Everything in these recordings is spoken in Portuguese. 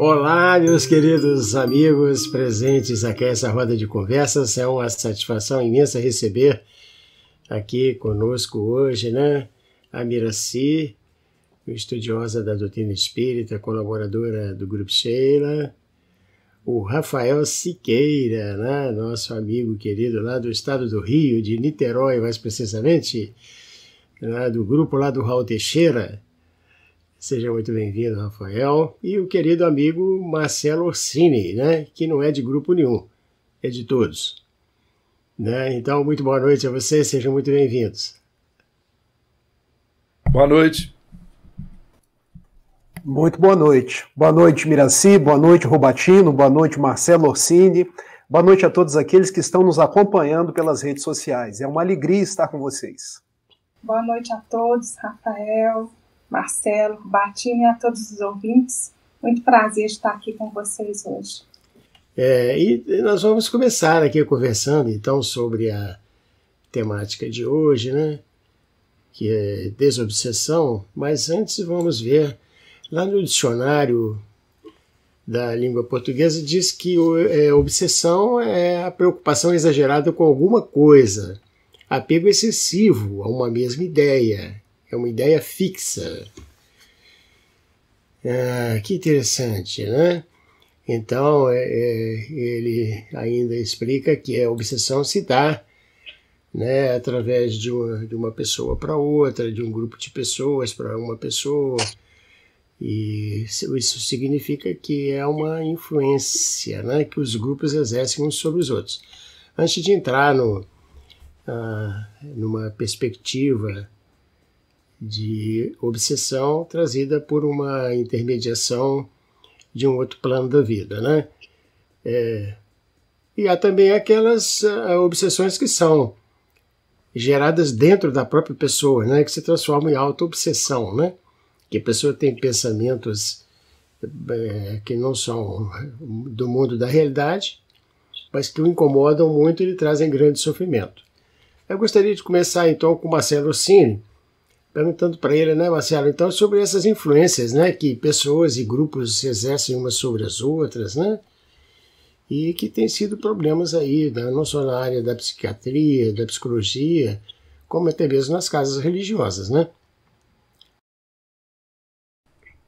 Olá, meus queridos amigos presentes aqui nessa roda de conversas. É uma satisfação imensa receber aqui conosco hoje, a Miraci, estudiosa da doutrina espírita, colaboradora do Grupo Sheila, o Rafael Siqueira, nosso amigo querido lá do estado do Rio, de Niterói, mais precisamente, do grupo lá do Raul Teixeira. Seja muito bem-vindo, Rafael. E o querido amigo Marcelo Orsini, que não é de grupo nenhum, é de todos. Então, muito boa noite a vocês, sejam muito bem-vindos. Boa noite. Muito boa noite. Boa noite, Miraci, boa noite, Rubatino, boa noite, Marcelo Orsini. Boa noite a todos aqueles que estão nos acompanhando pelas redes sociais. É uma alegria estar com vocês. Boa noite a todos, Rafael, Marcelo, Rubatino e a todos os ouvintes. Muito prazer estar aqui com vocês hoje. E nós vamos começar aqui conversando, então, sobre a temática de hoje, que é desobsessão, mas antes vamos ver, lá no dicionário da língua portuguesa, diz que obsessão é a preocupação exagerada com alguma coisa, apego excessivo a uma mesma ideia. É uma ideia fixa. Que interessante, Então, ele ainda explica que a obsessão se dá através de uma pessoa para outra, de um grupo de pessoas para uma pessoa. E isso significa que é uma influência que os grupos exercem uns sobre os outros. Antes de entrar numa perspectiva de obsessão trazida por uma intermediação de um outro plano da vida, E há também aquelas obsessões que são geradas dentro da própria pessoa, que se transformam em auto-obsessão, Que a pessoa tem pensamentos que não são do mundo da realidade, mas que o incomodam muito e lhe trazem grande sofrimento. Eu gostaria de começar então com o Marcelo Orsini, perguntando para ele, Marcelo, então, sobre essas influências, que pessoas e grupos exercem umas sobre as outras, e que tem sido problemas aí, não só na área da psiquiatria, da psicologia, como até mesmo nas casas religiosas,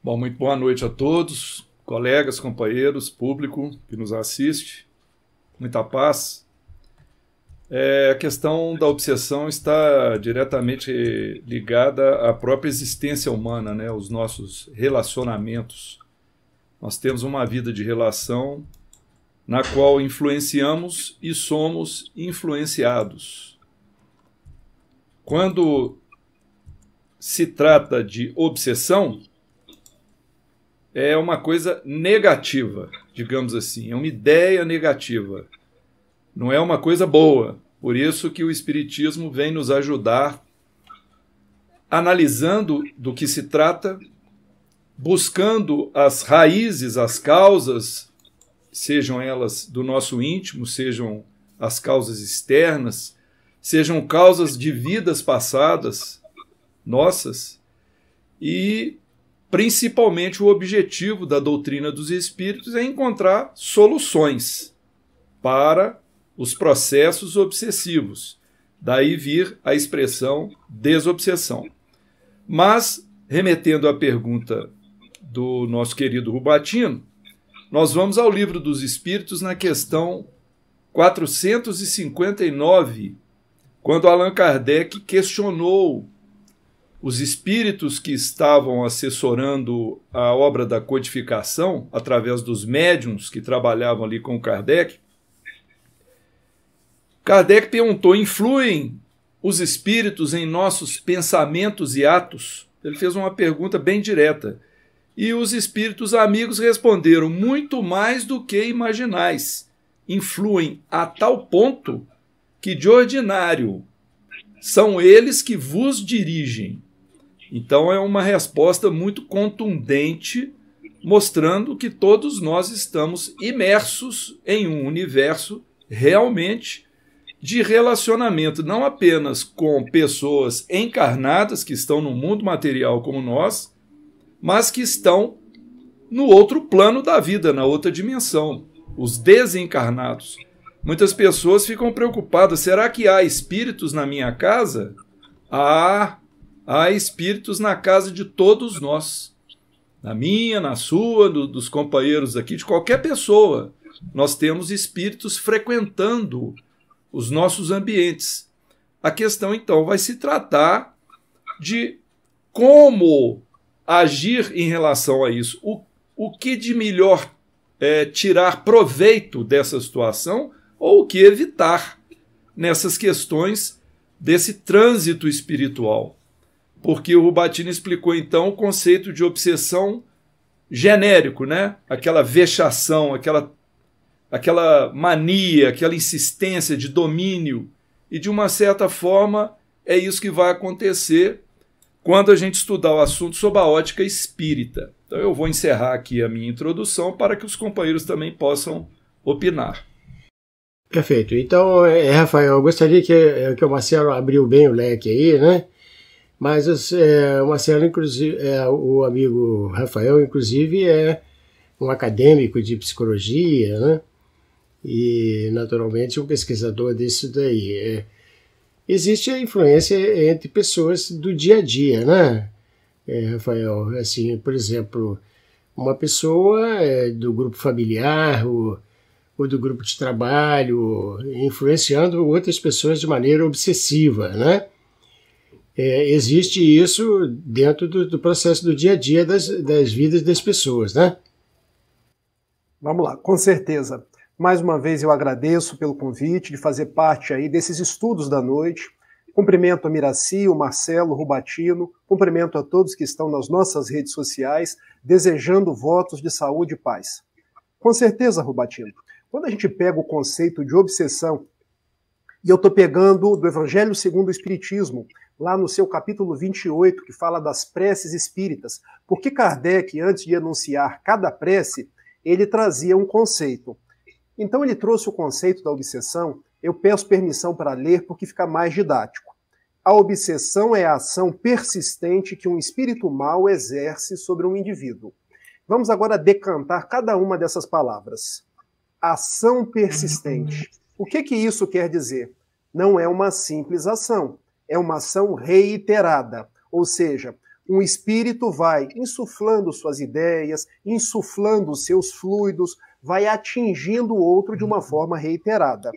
Bom, muito boa noite a todos, colegas, companheiros, público que nos assiste, muita paz. A questão da obsessão está diretamente ligada à própria existência humana, os nossos relacionamentos. Nós temos uma vida de relação na qual influenciamos e somos influenciados. Quando se trata de obsessão, é uma coisa negativa, digamos assim, é uma ideia negativa. Não é uma coisa boa. Por isso que o Espiritismo vem nos ajudar, analisando do que se trata, buscando as raízes, as causas, sejam elas do nosso íntimo, sejam as causas externas, sejam causas de vidas passadas nossas, e principalmente o objetivo da doutrina dos Espíritos é encontrar soluções para os processos obsessivos. Daí vir a expressão desobsessão. Mas, remetendo à pergunta do nosso querido Rubatino, nós vamos ao Livro dos Espíritos na questão 459, quando Allan Kardec questionou os espíritos que estavam assessorando a obra da codificação, através dos médiuns que trabalhavam ali com Kardec. Kardec perguntou: influem os espíritos em nossos pensamentos e atos? Ele fez uma pergunta bem direta. E os espíritos amigos responderam: muito mais do que imaginais. Influem a tal ponto que, de ordinário, são eles que vos dirigem. Então é uma resposta muito contundente, mostrando que todos nós estamos imersos em um universo realmente de relacionamento, não apenas com pessoas encarnadas que estão no mundo material como nós, mas que estão no outro plano da vida, na outra dimensão, os desencarnados. Muitas pessoas ficam preocupadas, será que há espíritos na minha casa? Há espíritos na casa de todos nós, na minha, na sua, dos companheiros aqui, de qualquer pessoa. Nós temos espíritos frequentando os nossos ambientes. A questão, então, vai se tratar de como agir em relação a isso. O que de melhor tirar proveito dessa situação ou o que evitar nessas questões desse trânsito espiritual. Porque o Rubattini explicou, então, o conceito de obsessão genérico, né? Aquela vexação, aquela mania, aquela insistência de domínio. E, de uma certa forma, é isso que vai acontecer quando a gente estudar o assunto sob a ótica espírita. Então eu vou encerrar aqui a minha introdução para que os companheiros também possam opinar. Perfeito. Então, Rafael, eu gostaria que o Marcelo abriu bem o leque aí, né? Mas o Marcelo, inclusive, o amigo Rafael, inclusive, é um acadêmico de psicologia, né? E, naturalmente, um pesquisador disso daí. Existe a influência entre pessoas do dia a dia, né, Rafael? Assim, por exemplo, uma pessoa do grupo familiar ou do grupo de trabalho influenciando outras pessoas de maneira obsessiva, né? Existe isso dentro do processo do dia a dia das vidas das pessoas, né? Vamos lá, com certeza. Mais uma vez eu agradeço pelo convite de fazer parte aí desses estudos da noite. Cumprimento a Miraci, o Marcelo, o Rubattino, cumprimento a todos que estão nas nossas redes sociais, desejando votos de saúde e paz. Com certeza, Rubattino, quando a gente pega o conceito de obsessão, e eu estou pegando do Evangelho segundo o Espiritismo, lá no seu capítulo 28, que fala das preces espíritas, porque Kardec, antes de enunciar cada prece, ele trazia um conceito. Então ele trouxe o conceito da obsessão, eu peço permissão para ler porque fica mais didático. A obsessão é a ação persistente que um espírito mau exerce sobre um indivíduo. Vamos agora decantar cada uma dessas palavras. Ação persistente. O que isso quer dizer? Não é uma simples ação, é uma ação reiterada, ou seja, um espírito vai insuflando suas ideias, insuflando os seus fluidos, vai atingindo o outro de uma forma reiterada,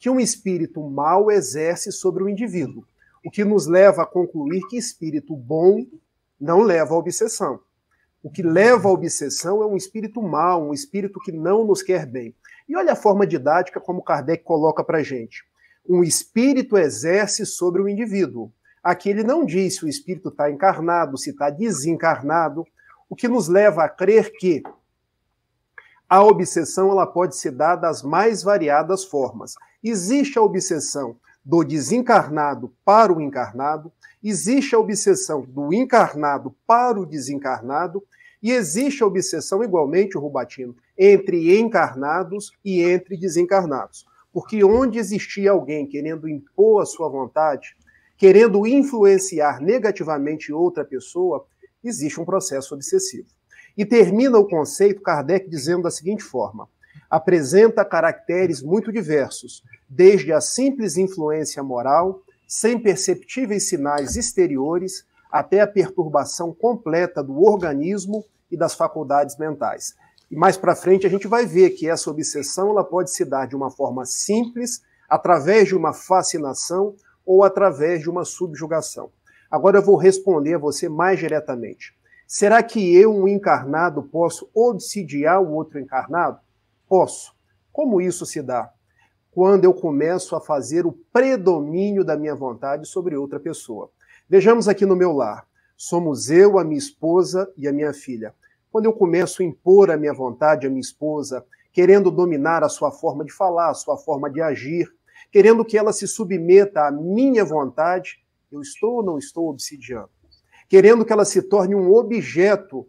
que um espírito mau exerce sobre o indivíduo, o que nos leva a concluir que espírito bom não leva à obsessão. O que leva à obsessão é um espírito mau, um espírito que não nos quer bem. E olha a forma didática como Kardec coloca para a gente. Um espírito exerce sobre o indivíduo. Aqui ele não diz se o espírito está encarnado, se está desencarnado, o que nos leva a crer que a obsessão ela pode se dar das mais variadas formas. Existe a obsessão do desencarnado para o encarnado, existe a obsessão do encarnado para o desencarnado, e existe a obsessão, igualmente, o Rubattino, entre encarnados e entre desencarnados. Porque onde existia alguém querendo impor a sua vontade, querendo influenciar negativamente outra pessoa, existe um processo obsessivo. E termina o conceito Kardec dizendo da seguinte forma: apresenta caracteres muito diversos, desde a simples influência moral, sem perceptíveis sinais exteriores, até a perturbação completa do organismo e das faculdades mentais. E mais para frente a gente vai ver que essa obsessão ela pode se dar de uma forma simples, através de uma fascinação ou através de uma subjugação. Agora eu vou responder a você mais diretamente. Será que eu, um encarnado, posso obsidiar o outro encarnado? Posso. Como isso se dá? Quando eu começo a fazer o predomínio da minha vontade sobre outra pessoa. Vejamos aqui no meu lar. Somos eu, a minha esposa e a minha filha. Quando eu começo a impor a minha vontade à minha esposa, querendo dominar a sua forma de falar, a sua forma de agir, querendo que ela se submeta à minha vontade, eu estou ou não estou obsidiando? Querendo que ela se torne um objeto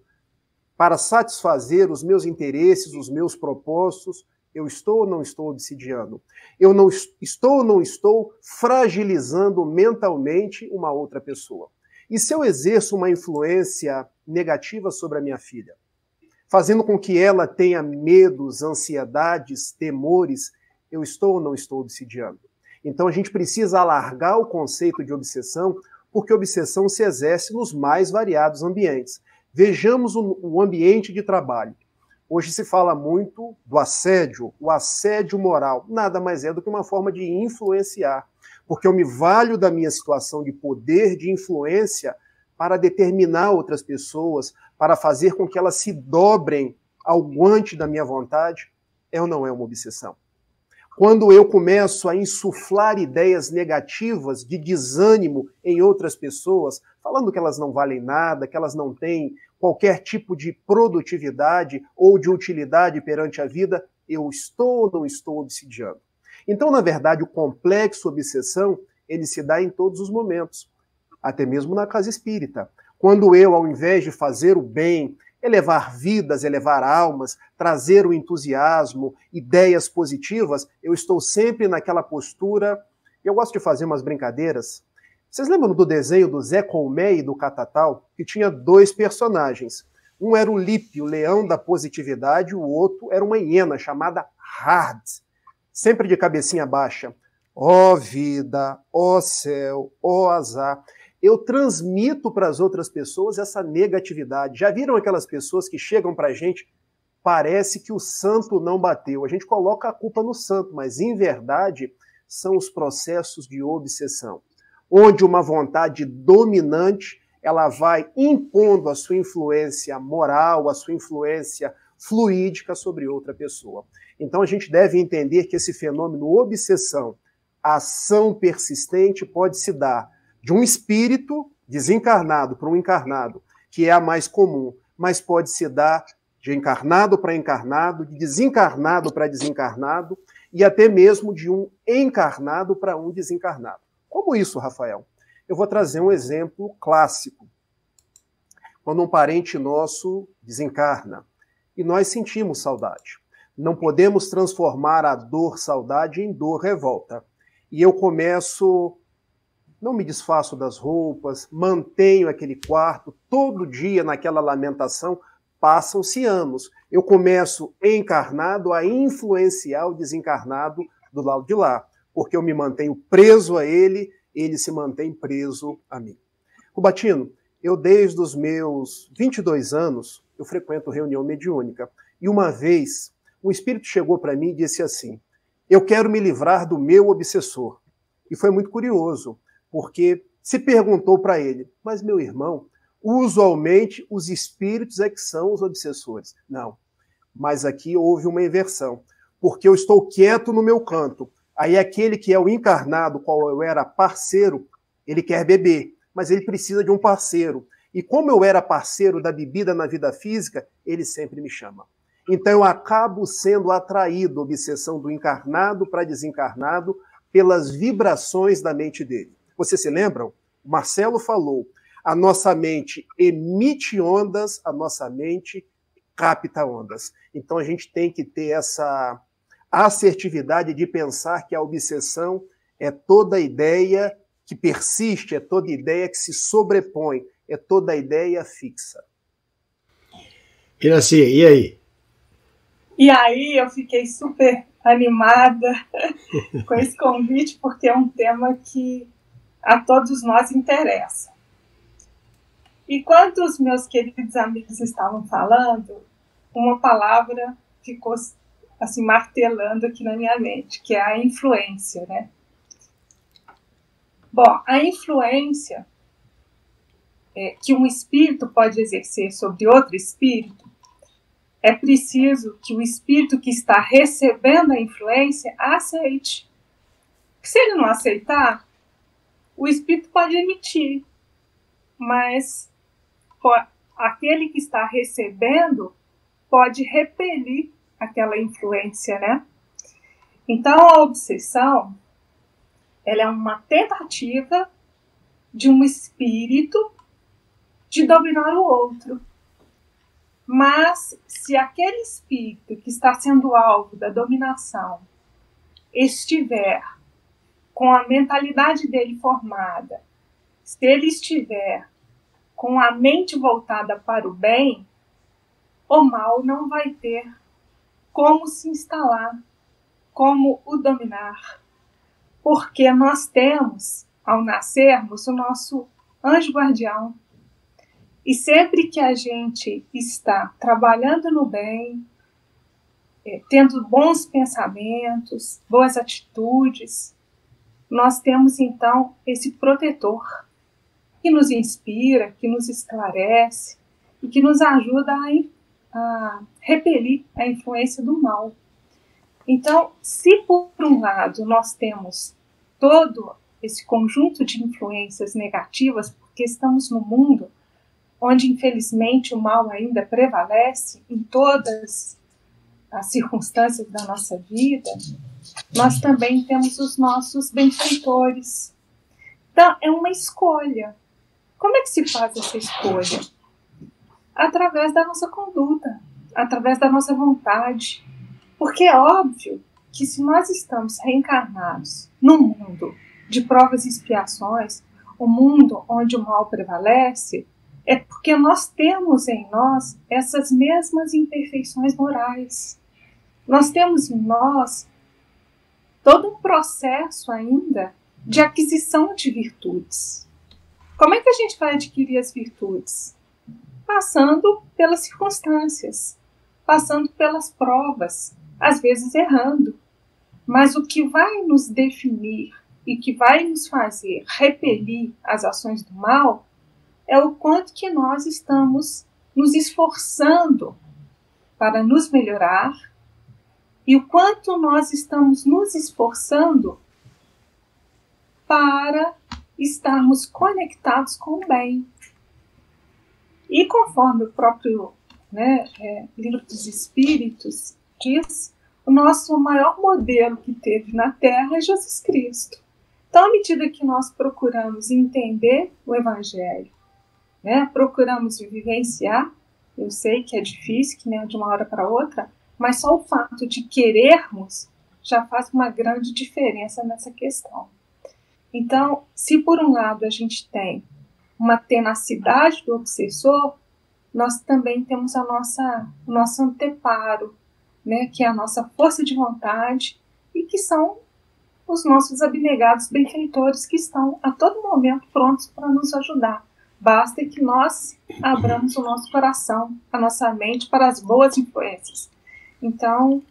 para satisfazer os meus interesses, os meus propósitos, eu estou ou não estou obsidiando? Eu não estou ou não estou fragilizando mentalmente uma outra pessoa? E se eu exerço uma influência negativa sobre a minha filha? fazendo com que ela tenha medos, ansiedades, temores, eu estou ou não estou obsidiando? Então a gente precisa alargar o conceito de obsessão, porque obsessão se exerce nos mais variados ambientes. Vejamos o ambiente de trabalho. Hoje se fala muito do assédio, o assédio moral. Nada mais é do que uma forma de influenciar, porque eu me valho da minha situação de poder, de influência, para determinar outras pessoas, para fazer com que elas se dobrem ao guante da minha vontade. É ou não é uma obsessão? Quando eu começo a insuflar ideias negativas de desânimo em outras pessoas, falando que elas não valem nada, que elas não têm qualquer tipo de produtividade ou de utilidade perante a vida, eu estou ou não estou obsidiando? Então, na verdade, o complexo obsessão, ele se dá em todos os momentos, até mesmo na casa espírita. Quando eu, ao invés de fazer o bem, elevar vidas, elevar almas, trazer o entusiasmo, ideias positivas, eu estou sempre naquela postura. Eu gosto de fazer umas brincadeiras. Vocês lembram do desenho do Zé Colmé e do Catatal? Que tinha dois personagens. Um era o Lipe, o leão da positividade, o outro era uma hiena chamada Hard, sempre de cabecinha baixa. Ó vida, ó céu, ó azar. Eu transmito para as outras pessoas essa negatividade. Já viram aquelas pessoas que chegam para a gente, parece que o santo não bateu. A gente coloca a culpa no santo, mas em verdade são os processos de obsessão, onde uma vontade dominante, ela vai impondo a sua influência moral, a sua influência fluídica sobre outra pessoa. Então a gente deve entender que esse fenômeno obsessão, a ação persistente, pode se dar de um espírito desencarnado para um encarnado, que é a mais comum, mas pode se dar de encarnado para encarnado, de desencarnado para desencarnado, e até mesmo de um encarnado para um desencarnado. Como isso, Rafael? Eu vou trazer um exemplo clássico. Quando um parente nosso desencarna, e nós sentimos saudade. Não podemos transformar a dor saudade em dor revolta. E eu começo... Não me desfaço das roupas, mantenho aquele quarto, todo dia naquela lamentação, passam-se anos. Eu começo encarnado a influenciar o desencarnado do lado de lá, porque eu me mantenho preso a ele, ele se mantém preso a mim. Rubatino, eu desde os meus 22 anos, eu frequento reunião mediúnica, e uma vez um espírito chegou para mim e disse assim, eu quero me livrar do meu obsessor. E foi muito curioso, porque se perguntou para ele, mas meu irmão, usualmente os espíritos é que são os obsessores. Não, mas aqui houve uma inversão, porque eu estou quieto no meu canto, aí aquele que é o encarnado, qual eu era parceiro, ele quer beber, mas ele precisa de um parceiro. E como eu era parceiro da bebida na vida física, ele sempre me chama. Então eu acabo sendo atraído, obsessão do encarnado para desencarnado, pelas vibrações da mente dele. Vocês se lembram? O Marcelo falou, a nossa mente emite ondas, a nossa mente capta ondas. Então a gente tem que ter essa assertividade de pensar que a obsessão é toda ideia que persiste, é toda ideia que se sobrepõe, é toda ideia fixa. Iraci, e aí? E aí eu fiquei super animada com esse convite, porque é um tema que a todos nós interessa. E quando os meus queridos amigos estavam falando, uma palavra ficou assim martelando aqui na minha mente, que é a influência, né? Bom, a influência que um espírito pode exercer sobre outro espírito, é preciso que o espírito que está recebendo a influência aceite. Se ele não aceitar, o espírito pode emitir, mas aquele que está recebendo pode repelir aquela influência, né? Então, a obsessão, ela é uma tentativa de um espírito de dominar o outro. Mas, se aquele espírito que está sendo alvo da dominação estiver com a mentalidade dele formada, se ele estiver com a mente voltada para o bem, o mal não vai ter como se instalar, como o dominar, porque nós temos, ao nascermos, o nosso anjo guardião. E sempre que a gente está trabalhando no bem, tendo bons pensamentos, boas atitudes, nós temos então esse protetor que nos inspira, que nos esclarece e que nos ajuda a repelir a influência do mal. Então, se por um lado nós temos todo esse conjunto de influências negativas, porque estamos num mundo onde, infelizmente, o mal ainda prevalece em todas as circunstâncias da nossa vida, nós também temos os nossos benfeitores. Então, é uma escolha. Como é que se faz essa escolha? Através da nossa conduta, através da nossa vontade. Porque é óbvio que se nós estamos reencarnados num mundo de provas e expiações, um mundo onde o mal prevalece, é porque nós temos em nós essas mesmas imperfeições morais. Nós temos em nós todo um processo ainda de aquisição de virtudes. Como é que a gente vai adquirir as virtudes? Passando pelas circunstâncias, passando pelas provas, às vezes errando. Mas o que vai nos definir e que vai nos fazer repelir as ações do mal é o quanto que nós estamos nos esforçando para nos melhorar e o quanto nós estamos nos esforçando para estarmos conectados com o bem. E conforme o próprio Livro dos Espíritos diz, o nosso maior modelo que teve na Terra é Jesus Cristo. Então, à medida que nós procuramos entender o Evangelho, procuramos vivenciar, eu sei que é difícil, que nem é de uma hora para outra, mas só o fato de querermos já faz uma grande diferença nessa questão. Então, se por um lado a gente tem uma tenacidade do obsessor, nós também temos o nosso anteparo, que é a nossa força de vontade e que são os nossos abnegados benfeitores que estão a todo momento prontos para nos ajudar. Basta que nós abramos o nosso coração, a nossa mente para as boas influências. Então,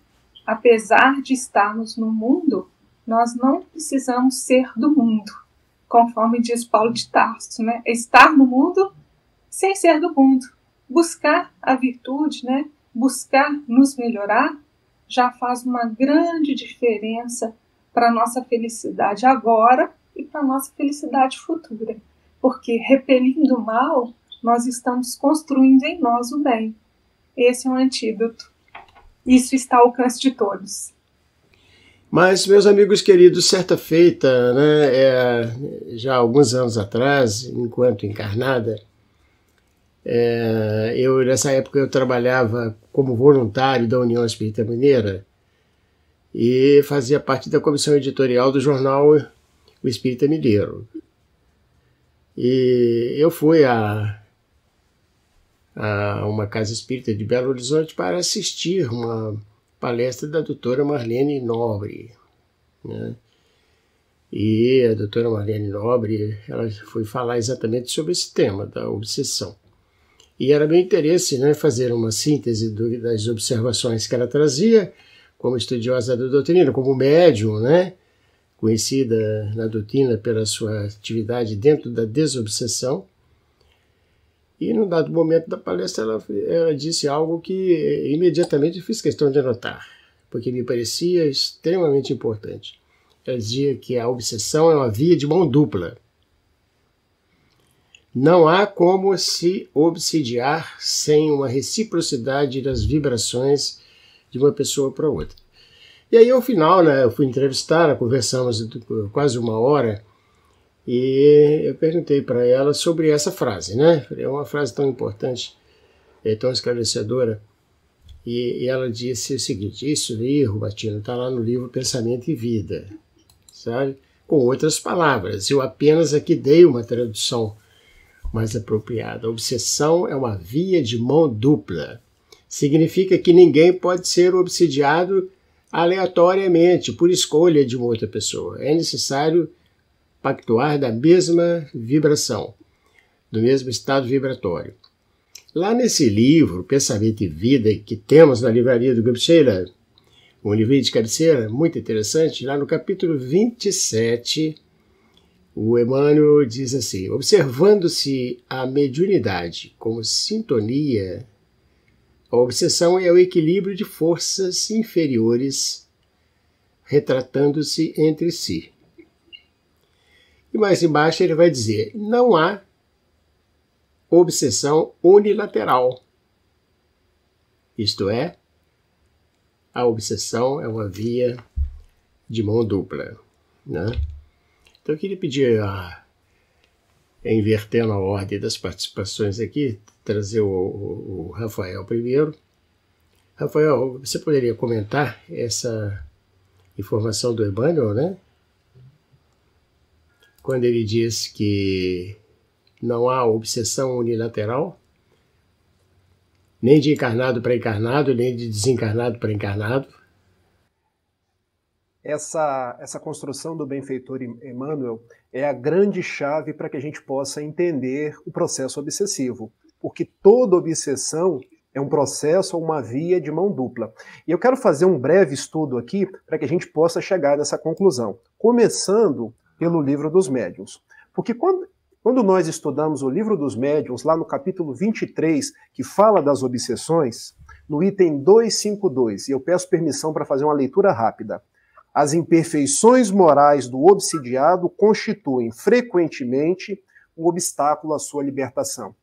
apesar de estarmos no mundo, nós não precisamos ser do mundo, conforme diz Paulo de Tarso, estar no mundo sem ser do mundo. Buscar a virtude, buscar nos melhorar, já faz uma grande diferença para a nossa felicidade agora e para a nossa felicidade futura. Porque repelindo o mal, nós estamos construindo em nós o bem. Esse é um antídoto. Isso está ao alcance de todos. Mas, meus amigos queridos, certa feita, já há alguns anos atrás, enquanto encarnada, nessa época eu trabalhava como voluntário da União Espírita Mineira e fazia parte da comissão editorial do jornal O Espírita Mineiro. E eu fui a uma casa espírita de Belo Horizonte para assistir uma palestra da doutora Marlene Nobre. E a doutora Marlene Nobre, ela foi falar exatamente sobre esse tema da obsessão. E era meu interesse fazer uma síntese das observações que ela trazia, como estudiosa da doutrina, como médium, conhecida na doutrina pela sua atividade dentro da desobsessão. E num dado momento da palestra ela disse algo que imediatamente eu fiz questão de anotar, porque me parecia extremamente importante. Ela dizia que a obsessão é uma via de mão dupla. Não há como se obsidiar sem uma reciprocidade das vibrações de uma pessoa para outra. E aí, ao final, eu fui entrevistar, conversamos quase uma hora, e eu perguntei para ela sobre essa frase, É uma frase tão importante, tão esclarecedora. E ela disse o seguinte: isso aí, Rubatino, está lá no livro Pensamento e Vida, sabe? Com outras palavras. Eu apenas aqui dei uma tradução mais apropriada. A obsessão é uma via de mão dupla. significa que ninguém pode ser obsidiado aleatoriamente, por escolha de uma outra pessoa. É necessário pactuar da mesma vibração, do mesmo estado vibratório. Lá nesse livro, Pensamento e Vida, que temos na livraria do Grupo Sheila, um livrinho de cabeceira muito interessante, lá no capítulo 27, o Emmanuel diz assim: observando-se a mediunidade como sintonia, a obsessão é o equilíbrio de forças inferiores retratando-se entre si. E mais embaixo ele vai dizer: não há obsessão unilateral. Isto é, a obsessão é uma via de mão dupla, né? Então eu queria pedir, invertendo a ordem das participações aqui, trazer o Rafael primeiro. Rafael, você poderia comentar essa informação do Emmanuel, né? Quando ele diz que não há obsessão unilateral, nem de encarnado para encarnado, nem de desencarnado para encarnado. Essa construção do benfeitor Emmanuel é a grande chave para que a gente possa entender o processo obsessivo, porque toda obsessão é um processo ou uma via de mão dupla. E eu quero fazer um breve estudo aqui para que a gente possa chegar nessa conclusão, começando pelo Livro dos Médiuns. Porque quando nós estudamos o Livro dos Médiuns, lá no capítulo 23, que fala das obsessões, no item 252, e eu peço permissão para fazer uma leitura rápida. As imperfeições morais do obsidiado constituem frequentemente um obstáculo à sua libertação.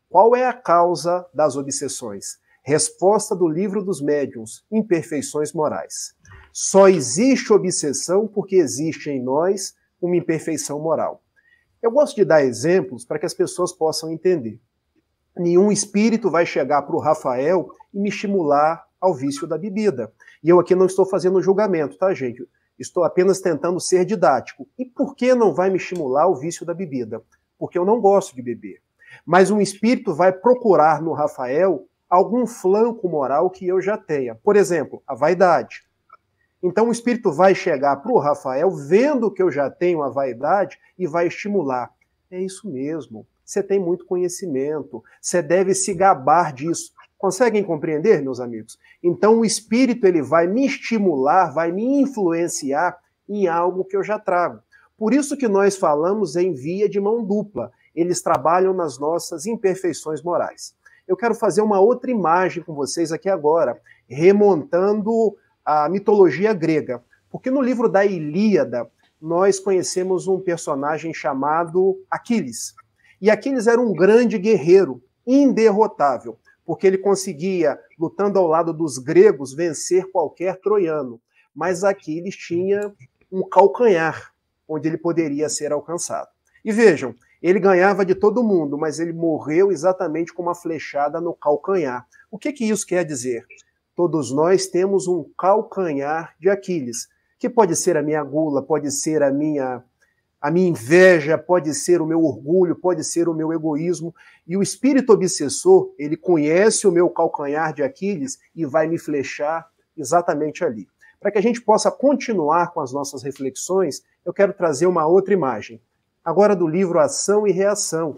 Qual é a causa das obsessões? Resposta do Livro dos Médiuns: imperfeições morais. Só existe obsessão porque existe em nós uma imperfeição moral. Eu gosto de dar exemplos para que as pessoas possam entender. Nenhum espírito vai chegar para o Rafael e me estimular ao vício da bebida. E eu aqui não estou fazendo julgamento, tá, gente? Estou apenas tentando ser didático. E por que não vai me estimular ao vício da bebida? Porque eu não gosto de beber. Mas um espírito vai procurar no Rafael algum flanco moral que eu já tenha. Por exemplo, a vaidade. Então o espírito vai chegar para o Rafael vendo que eu já tenho a vaidade e vai estimular. É isso mesmo. Você tem muito conhecimento. Você deve se gabar disso. Conseguem compreender, meus amigos? Então o espírito ele vai me estimular, vai me influenciar em algo que eu já trago. Por isso que nós falamos em via de mão dupla. Eles trabalham nas nossas imperfeições morais. Eu quero fazer uma outra imagem com vocês aqui agora, remontando a mitologia grega. Porque no livro da Ilíada, nós conhecemos um personagem chamado Aquiles. E Aquiles era um grande guerreiro, inderrotável, porque ele conseguia, lutando ao lado dos gregos, vencer qualquer troiano. Mas Aquiles tinha um calcanhar, onde ele poderia ser alcançado. E vejam, ele ganhava de todo mundo, mas ele morreu exatamente com uma flechada no calcanhar. O que isso quer dizer? Todos nós temos um calcanhar de Aquiles, que pode ser a minha gula, pode ser a minha inveja, pode ser o meu orgulho, pode ser o meu egoísmo. E o espírito obsessor, ele conhece o meu calcanhar de Aquiles e vai me flechar exatamente ali. Para que a gente possa continuar com as nossas reflexões, eu quero trazer uma outra imagem. Agora do livro Ação e Reação.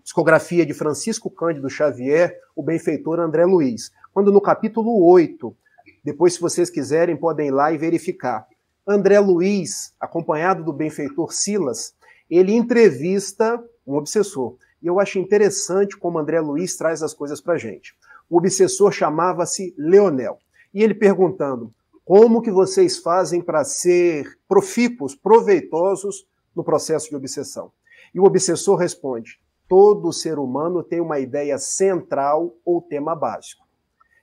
Psicografia de Francisco Cândido Xavier, o benfeitor André Luiz. Quando no capítulo 8, depois se vocês quiserem podem ir lá e verificar. André Luiz, acompanhado do benfeitor Silas, ele entrevista um obsessor. E eu acho interessante como André Luiz traz as coisas para a gente. O obsessor chamava-se Leonel. E ele perguntando, como que vocês fazem para ser profícuos, proveitosos no processo de obsessão? E o obsessor responde, todo ser humano tem uma ideia central ou tema básico,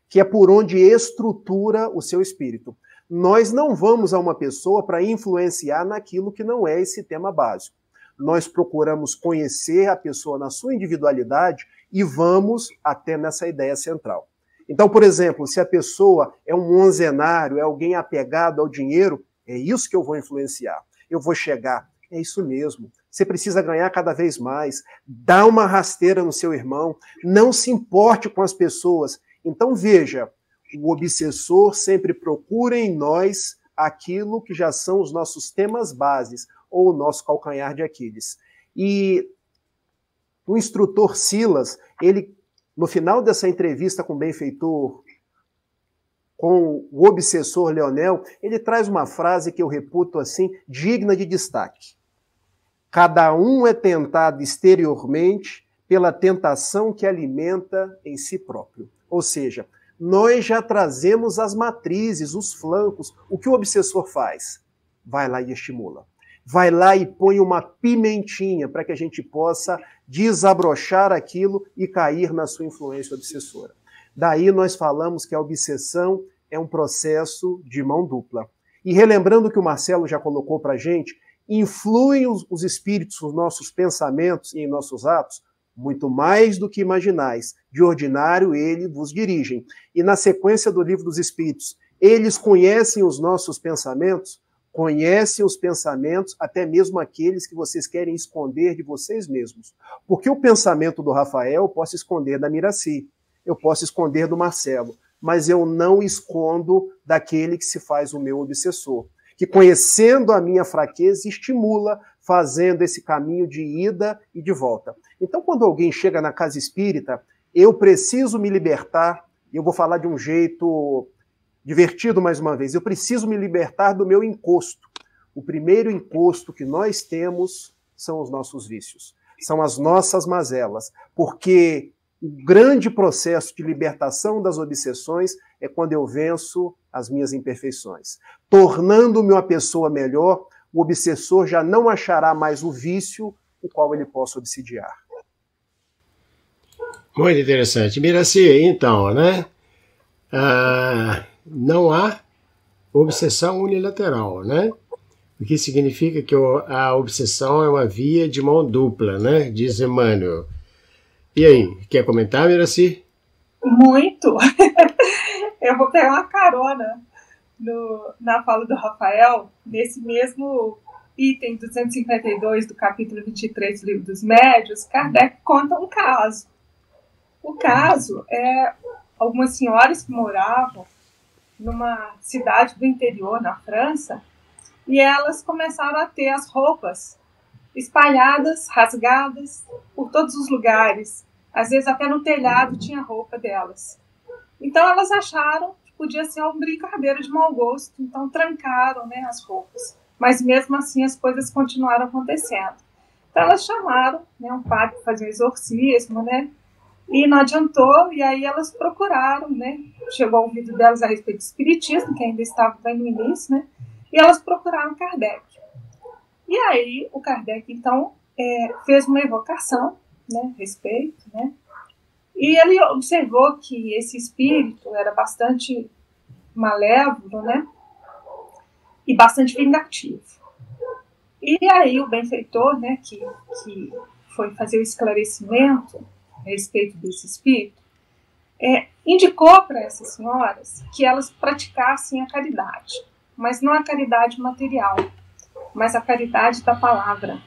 que é por onde estrutura o seu espírito. Nós não vamos a uma pessoa para influenciar naquilo que não é esse tema básico. Nós procuramos conhecer a pessoa na sua individualidade e vamos até nessa ideia central. Então, por exemplo, se a pessoa é um onzenário, é alguém apegado ao dinheiro, é isso que eu vou influenciar. Eu vou chegar, é isso mesmo. Você precisa ganhar cada vez mais. Dá uma rasteira no seu irmão. Não se importe com as pessoas. Então, veja, o obsessor sempre procura em nós aquilo que já são os nossos temas bases, ou o nosso calcanhar de Aquiles. E o instrutor Silas, ele, no final dessa entrevista com o benfeitor, com o obsessor Leonel, ele traz uma frase que eu reputo assim, digna de destaque. Cada um é tentado exteriormente pela tentação que alimenta em si próprio. Ou seja, nós já trazemos as matrizes, os flancos. O que o obsessor faz? Vai lá e estimula. Vai lá e põe uma pimentinha para que a gente possa desabrochar aquilo e cair na sua influência obsessora. Daí nós falamos que a obsessão é um processo de mão dupla. E relembrando que o Marcelo já colocou para a gente, influem os espíritos nos nossos pensamentos e em nossos atos? Muito mais do que imaginais. De ordinário, eles vos dirigem. E na sequência do Livro dos Espíritos, eles conhecem os nossos pensamentos? Conhecem os pensamentos, até mesmo aqueles que vocês querem esconder de vocês mesmos. Porque o pensamento do Rafael eu posso esconder da Miraci, eu posso esconder do Marcelo, mas eu não escondo daquele que se faz o meu obsessor, que conhecendo a minha fraqueza estimula, fazendo esse caminho de ida e de volta. Então, quando alguém chega na casa espírita, eu preciso me libertar, e eu vou falar de um jeito divertido mais uma vez, eu preciso me libertar do meu encosto. O primeiro encosto que nós temos são os nossos vícios, são as nossas mazelas, porque o grande processo de libertação das obsessões é quando eu venço as minhas imperfeições. Tornando-me uma pessoa melhor, o obsessor já não achará mais o vício o qual ele possa obsidiar. Muito interessante. Miraci, então, né? Não há obsessão unilateral, né? O que significa que a obsessão é uma via de mão dupla, né? Diz Emmanuel. E aí, quer comentar, Miraci? Muito! Eu vou pegar uma carona na fala do Rafael, nesse mesmo item 252 do capítulo 23 do Livro dos Médiuns. Kardec conta um caso. O caso é algumas senhoras que moravam numa cidade do interior, na França, e elas começaram a ter as roupas espalhadas, rasgadas por todos os lugares. Às vezes até no telhado tinha roupa delas. Então elas acharam que podia ser uma brincadeira de mau gosto, então trancaram, né, as roupas. Mas mesmo assim as coisas continuaram acontecendo. Então elas chamaram, né, um padre para fazer um exorcismo, né, e não adiantou, e aí elas procuraram, né, chegou ao ouvido delas a respeito do espiritismo, que ainda estava bem no início, né, e elas procuraram Kardec. E aí o Kardec, então, fez uma evocação, né, a respeito, né, e ele observou que esse espírito era bastante malévolo, né, e bastante vingativo. E aí o benfeitor, né, que foi fazer o esclarecimento a respeito desse espírito, indicou para essas senhoras que elas praticassem a caridade, mas não a caridade material, mas a caridade da palavra,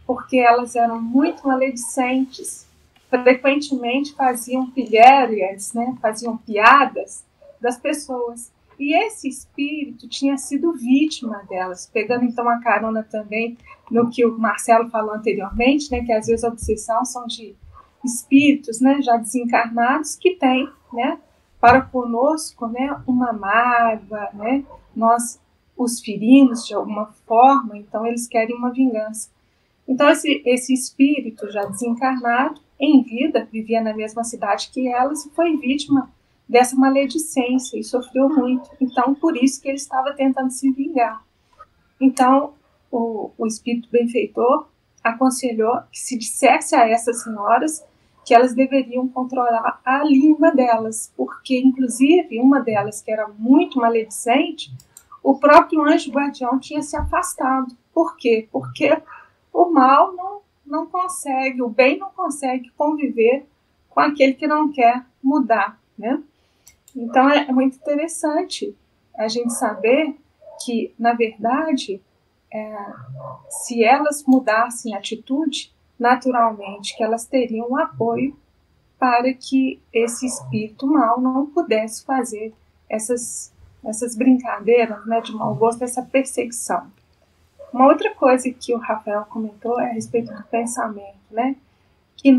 porque elas eram muito maledicentes, frequentemente faziam pilhérias, né, faziam piadas das pessoas, e esse espírito tinha sido vítima delas, pegando então a carona também no que o Marcelo falou anteriormente, né, que às vezes a obsessão são de espíritos, né, já desencarnados, que têm, né, para conosco, né, uma mágoa, né, nós os ferimos de alguma forma, então eles querem uma vingança. Então esse espírito já desencarnado, em vida, vivia na mesma cidade que elas e foi vítima dessa maledicência e sofreu muito. Então, por isso que ele estava tentando se vingar. Então, o espírito benfeitor aconselhou que se dissesse a essas senhoras que elas deveriam controlar a língua delas, porque, inclusive, uma delas, que era muito maledicente, o próprio anjo guardião tinha se afastado. Por quê? Porque o mal não consegue, o bem não consegue conviver com aquele que não quer mudar, né? Então, é muito interessante a gente saber que, na verdade, se elas mudassem a atitude, naturalmente, que elas teriam o apoio para que esse espírito mal não pudesse fazer essas brincadeiras, né, de mau gosto, essa perseguição. Uma outra coisa que o Rafael comentou é a respeito do pensamento, né, que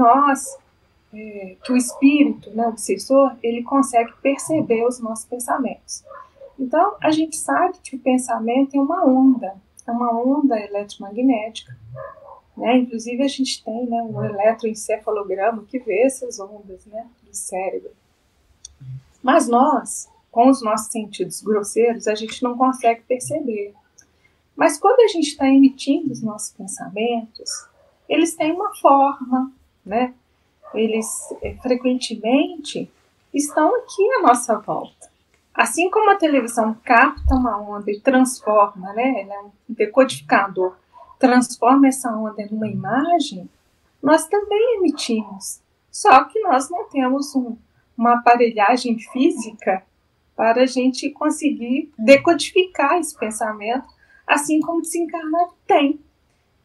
que o espírito, né, o obsessor, ele consegue perceber os nossos pensamentos. Então, a gente sabe que o pensamento é uma onda eletromagnética, né? Inclusive, a gente tem, né, um eletroencefalograma que vê essas ondas, né, do cérebro. Mas nós, com os nossos sentidos grosseiros, a gente não consegue perceber. Mas quando a gente está emitindo os nossos pensamentos, eles têm uma forma, né? Eles frequentemente estão aqui à nossa volta. Assim como a televisão capta uma onda e transforma, né? Ela é um decodificador, transforma essa onda numa imagem, nós também emitimos. Só que nós não temos uma aparelhagem física para a gente conseguir decodificar esse pensamento, assim como o desencarnado tem.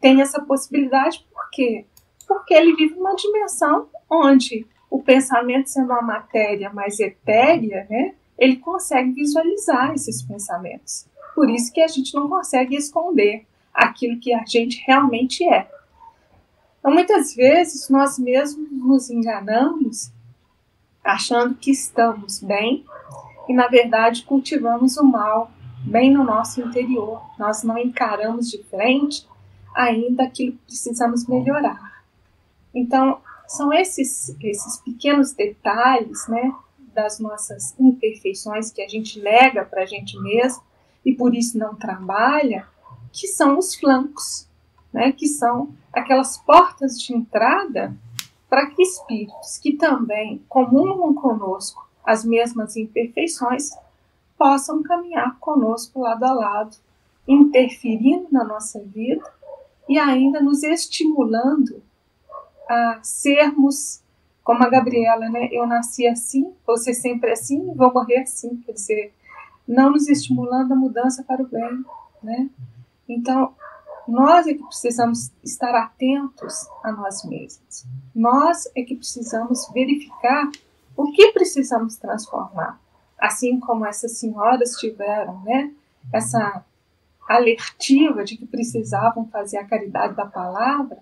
Tem essa possibilidade, por quê? Porque ele vive uma dimensão onde o pensamento, sendo uma matéria mais etérea, né, ele consegue visualizar esses pensamentos. Por isso que a gente não consegue esconder aquilo que a gente realmente é. Então, muitas vezes, nós mesmos nos enganamos, achando que estamos bem, e, na verdade, cultivamos o mal bem no nosso interior. Nós não encaramos de frente ainda aquilo que precisamos melhorar. Então, são esses pequenos detalhes, né, das nossas imperfeições que a gente nega para a gente mesmo e por isso não trabalha, que são os flancos, né, que são aquelas portas de entrada para que espíritos que também comungam conosco as mesmas imperfeições possam caminhar conosco lado a lado, interferindo na nossa vida e ainda nos estimulando a sermos como a Gabriela, né? Eu nasci assim, vou ser sempre assim e vou morrer assim. Quer dizer, não nos estimulando a mudança para o bem, né? Então, nós é que precisamos estar atentos a nós mesmos. Nós é que precisamos verificar o que precisamos transformar. Assim como essas senhoras tiveram, né, essa alertiva de que precisavam fazer a caridade da palavra,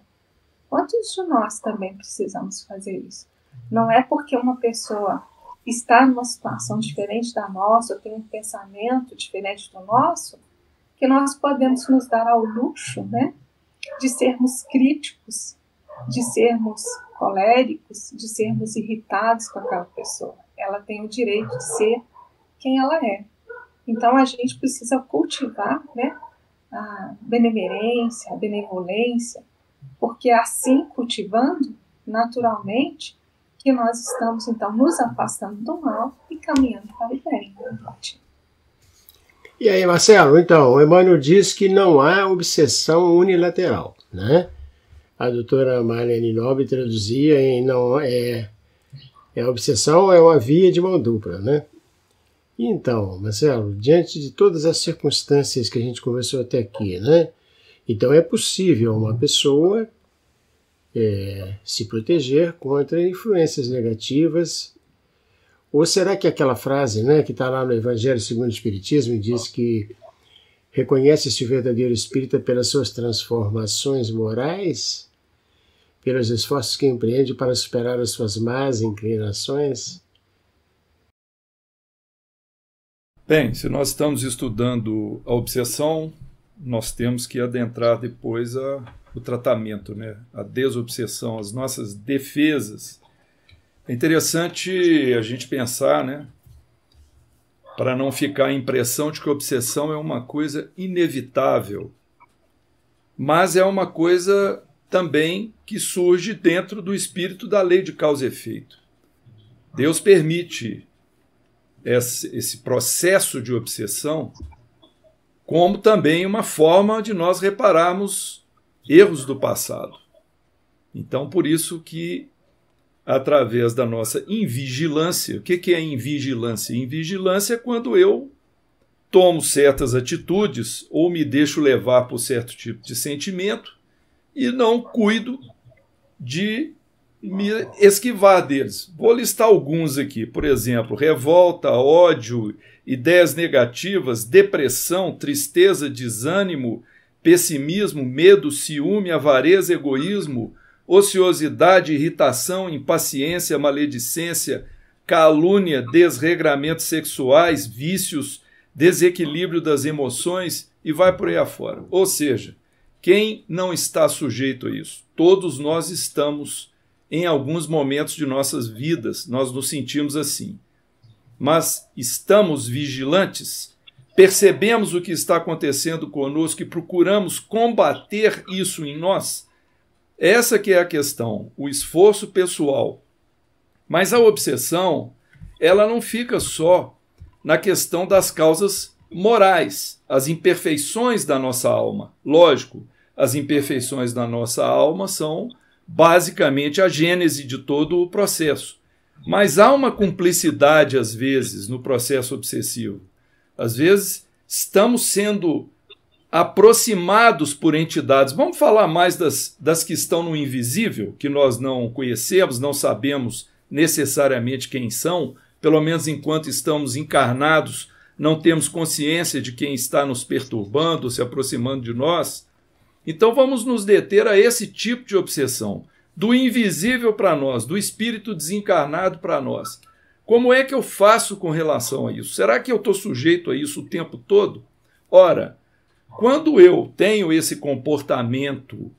quantos de nós também precisamos fazer isso? Não é porque uma pessoa está numa situação diferente da nossa, ou tem um pensamento diferente do nosso, que nós podemos nos dar ao luxo, né, de sermos críticos, de sermos coléricos, de sermos irritados com aquela pessoa. Ela tem o direito de ser quem ela é. Então, a gente precisa cultivar, né, a benemerência, a benevolência, porque assim, cultivando, naturalmente, que nós estamos, então, nos afastando do mal e caminhando para o bem. E aí, Marcelo, então, o Emmanuel diz que não há obsessão unilateral, né? A doutora Marlene Nobre traduzia em não a obsessão é uma via de mão dupla, né? E então, Marcelo, diante de todas as circunstâncias que a gente conversou até aqui, né? Então é possível uma pessoa se proteger contra influências negativas. Ou será que aquela frase, né, que está lá no Evangelho segundo o Espiritismo, diz que reconhece-se o verdadeiro espírita pelas suas transformações morais, pelos esforços que empreende para superar as suas más inclinações? Bem, se nós estamos estudando a obsessão, nós temos que adentrar depois o tratamento, né? A desobsessão, as nossas defesas. É interessante a gente pensar, né, para não ficar a impressão de que a obsessão é uma coisa inevitável, mas é uma coisa também que surge dentro do espírito da lei de causa e efeito. Deus permite esse processo de obsessão como também uma forma de nós repararmos erros do passado. Então, por isso que através da nossa invigilância. O que é invigilância? Invigilância é quando eu tomo certas atitudes ou me deixo levar por certo tipo de sentimento e não cuido de me esquivar deles. Vou listar alguns aqui. Por exemplo, revolta, ódio, ideias negativas, depressão, tristeza, desânimo, pessimismo, medo, ciúme, avareza, egoísmo, ociosidade, irritação, impaciência, maledicência, calúnia, desregramentos sexuais, vícios, desequilíbrio das emoções e vai por aí afora. Ou seja, quem não está sujeito a isso? Todos nós estamos em alguns momentos de nossas vidas, nós nos sentimos assim. Mas estamos vigilantes? Percebemos o que está acontecendo conosco e procuramos combater isso em nós? Essa que é a questão, o esforço pessoal. Mas a obsessão, ela não fica só na questão das causas morais, as imperfeições da nossa alma. Lógico, as imperfeições da nossa alma são basicamente a gênese de todo o processo. Mas há uma cumplicidade, às vezes, no processo obsessivo. Às vezes, estamos sendo aproximados por entidades. Vamos falar mais das que estão no invisível, que nós não conhecemos, não sabemos necessariamente quem são, pelo menos enquanto estamos encarnados, não temos consciência de quem está nos perturbando, se aproximando de nós. Então vamos nos deter a esse tipo de obsessão, do invisível para nós, do espírito desencarnado para nós. Como é que eu faço com relação a isso? Será que eu estou sujeito a isso o tempo todo? Ora, quando eu tenho esse comportamento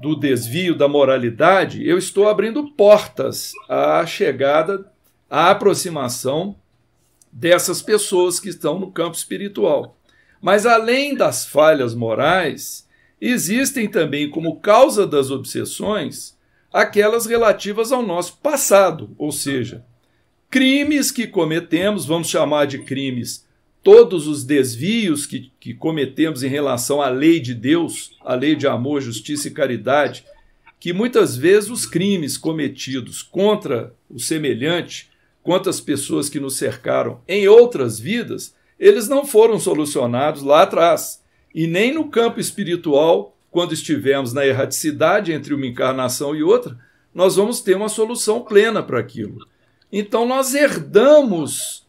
do desvio da moralidade, eu estou abrindo portas à chegada, à aproximação dessas pessoas que estão no campo espiritual. Mas além das falhas morais, existem também como causa das obsessões aquelas relativas ao nosso passado, ou seja, crimes que cometemos, vamos chamar de crimes, todos os desvios que cometemos em relação à lei de Deus, a lei de amor, justiça e caridade, que muitas vezes os crimes cometidos contra o semelhante, contra as pessoas que nos cercaram em outras vidas, eles não foram solucionados lá atrás. E nem no campo espiritual, quando estivermos na erraticidade entre uma encarnação e outra, nós vamos ter uma solução plena para aquilo. Então nós herdamos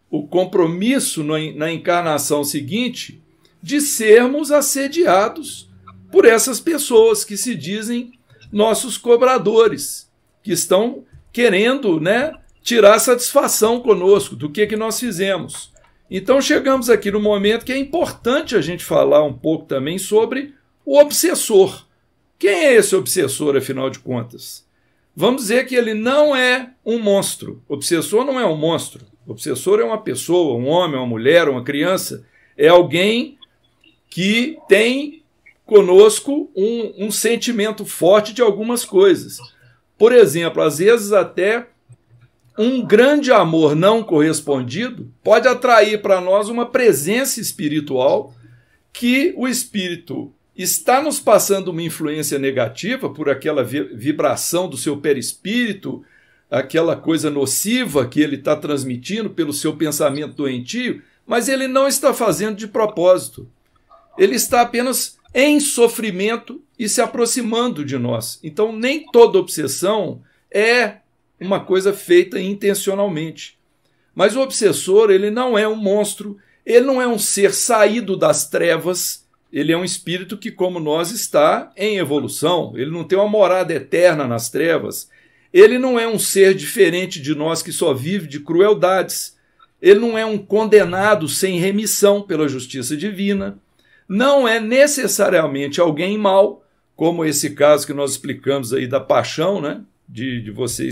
o compromisso na encarnação seguinte de sermos assediados por essas pessoas que se dizem nossos cobradores, que estão querendo, tirar satisfação conosco do que nós fizemos. Então chegamos aqui no momento que é importante a gente falar um pouco também sobre o obsessor. Quem é esse obsessor, afinal de contas? Vamos dizer que ele não é um monstro. O obsessor não é um monstro. O obsessor é uma pessoa, um homem, uma mulher, uma criança. É alguém que tem conosco um sentimento forte de algumas coisas. Por exemplo, às vezes até um grande amor não correspondido pode atrair para nós uma presença espiritual que o espírito está nos passando uma influência negativa por aquela vibração do seu perispírito, aquela coisa nociva que ele está transmitindo pelo seu pensamento doentio, mas ele não está fazendo de propósito. Ele está apenas em sofrimento e se aproximando de nós. Então, nem toda obsessão é uma coisa feita intencionalmente. Mas o obsessor, ele não é um monstro, ele não é um ser saído das trevas, ele é um espírito que, como nós, está em evolução, ele não tem uma morada eterna nas trevas, ele não é um ser diferente de nós que só vive de crueldades, ele não é um condenado sem remissão pela justiça divina, não é necessariamente alguém mau, como esse caso que nós explicamos aí da paixão, de você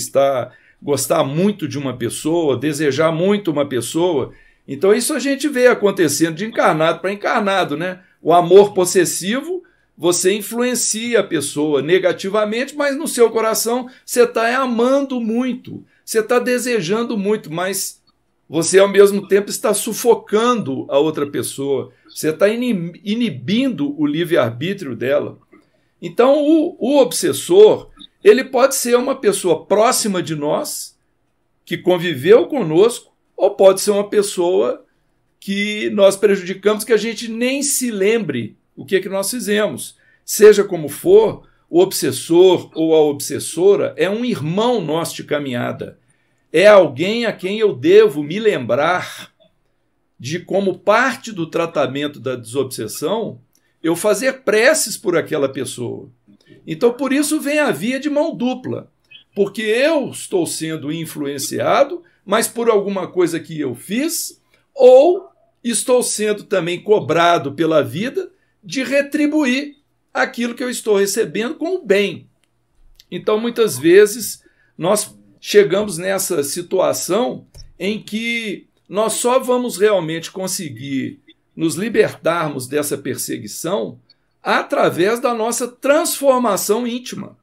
gostar muito de uma pessoa, desejar muito uma pessoa. Então isso a gente vê acontecendo de encarnado para encarnado, O amor possessivo, você influencia a pessoa negativamente, mas no seu coração você está amando muito, você está desejando muito, mas você ao mesmo tempo está sufocando a outra pessoa, você está inibindo o livre-arbítrio dela. Então o obsessor, ele pode ser uma pessoa próxima de nós, que conviveu conosco, ou pode ser uma pessoa que nós prejudicamos, que a gente nem se lembre o que nós fizemos. Seja como for, o obsessor ou a obsessora é um irmão nosso de caminhada. É alguém a quem eu devo me lembrar de, como parte do tratamento da desobsessão, eu fazer preces por aquela pessoa. Então, por isso vem a via de mão dupla, porque eu estou sendo influenciado, mas por alguma coisa que eu fiz, ou estou sendo também cobrado pela vida de retribuir aquilo que eu estou recebendo com o bem. Então, muitas vezes, nós chegamos nessa situação em que nós só vamos realmente conseguir nos libertarmos dessa perseguição através da nossa transformação íntima.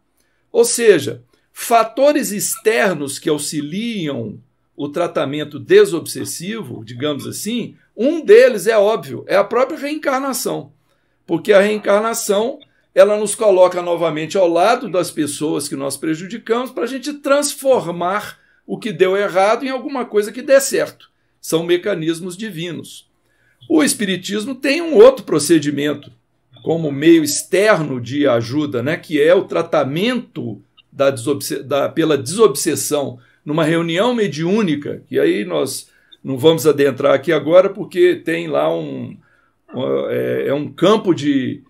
Ou seja, fatores externos que auxiliam o tratamento desobsessivo, digamos assim, um deles é óbvio, é a própria reencarnação. Porque a reencarnação, ela nos coloca novamente ao lado das pessoas que nós prejudicamos para a gente transformar o que deu errado em alguma coisa que dê certo. São mecanismos divinos. O Espiritismo tem um outro procedimento como meio externo de ajuda, né, que é o tratamento pela desobsessão numa reunião mediúnica, que aí nós não vamos adentrar aqui agora porque tem lá um campo de,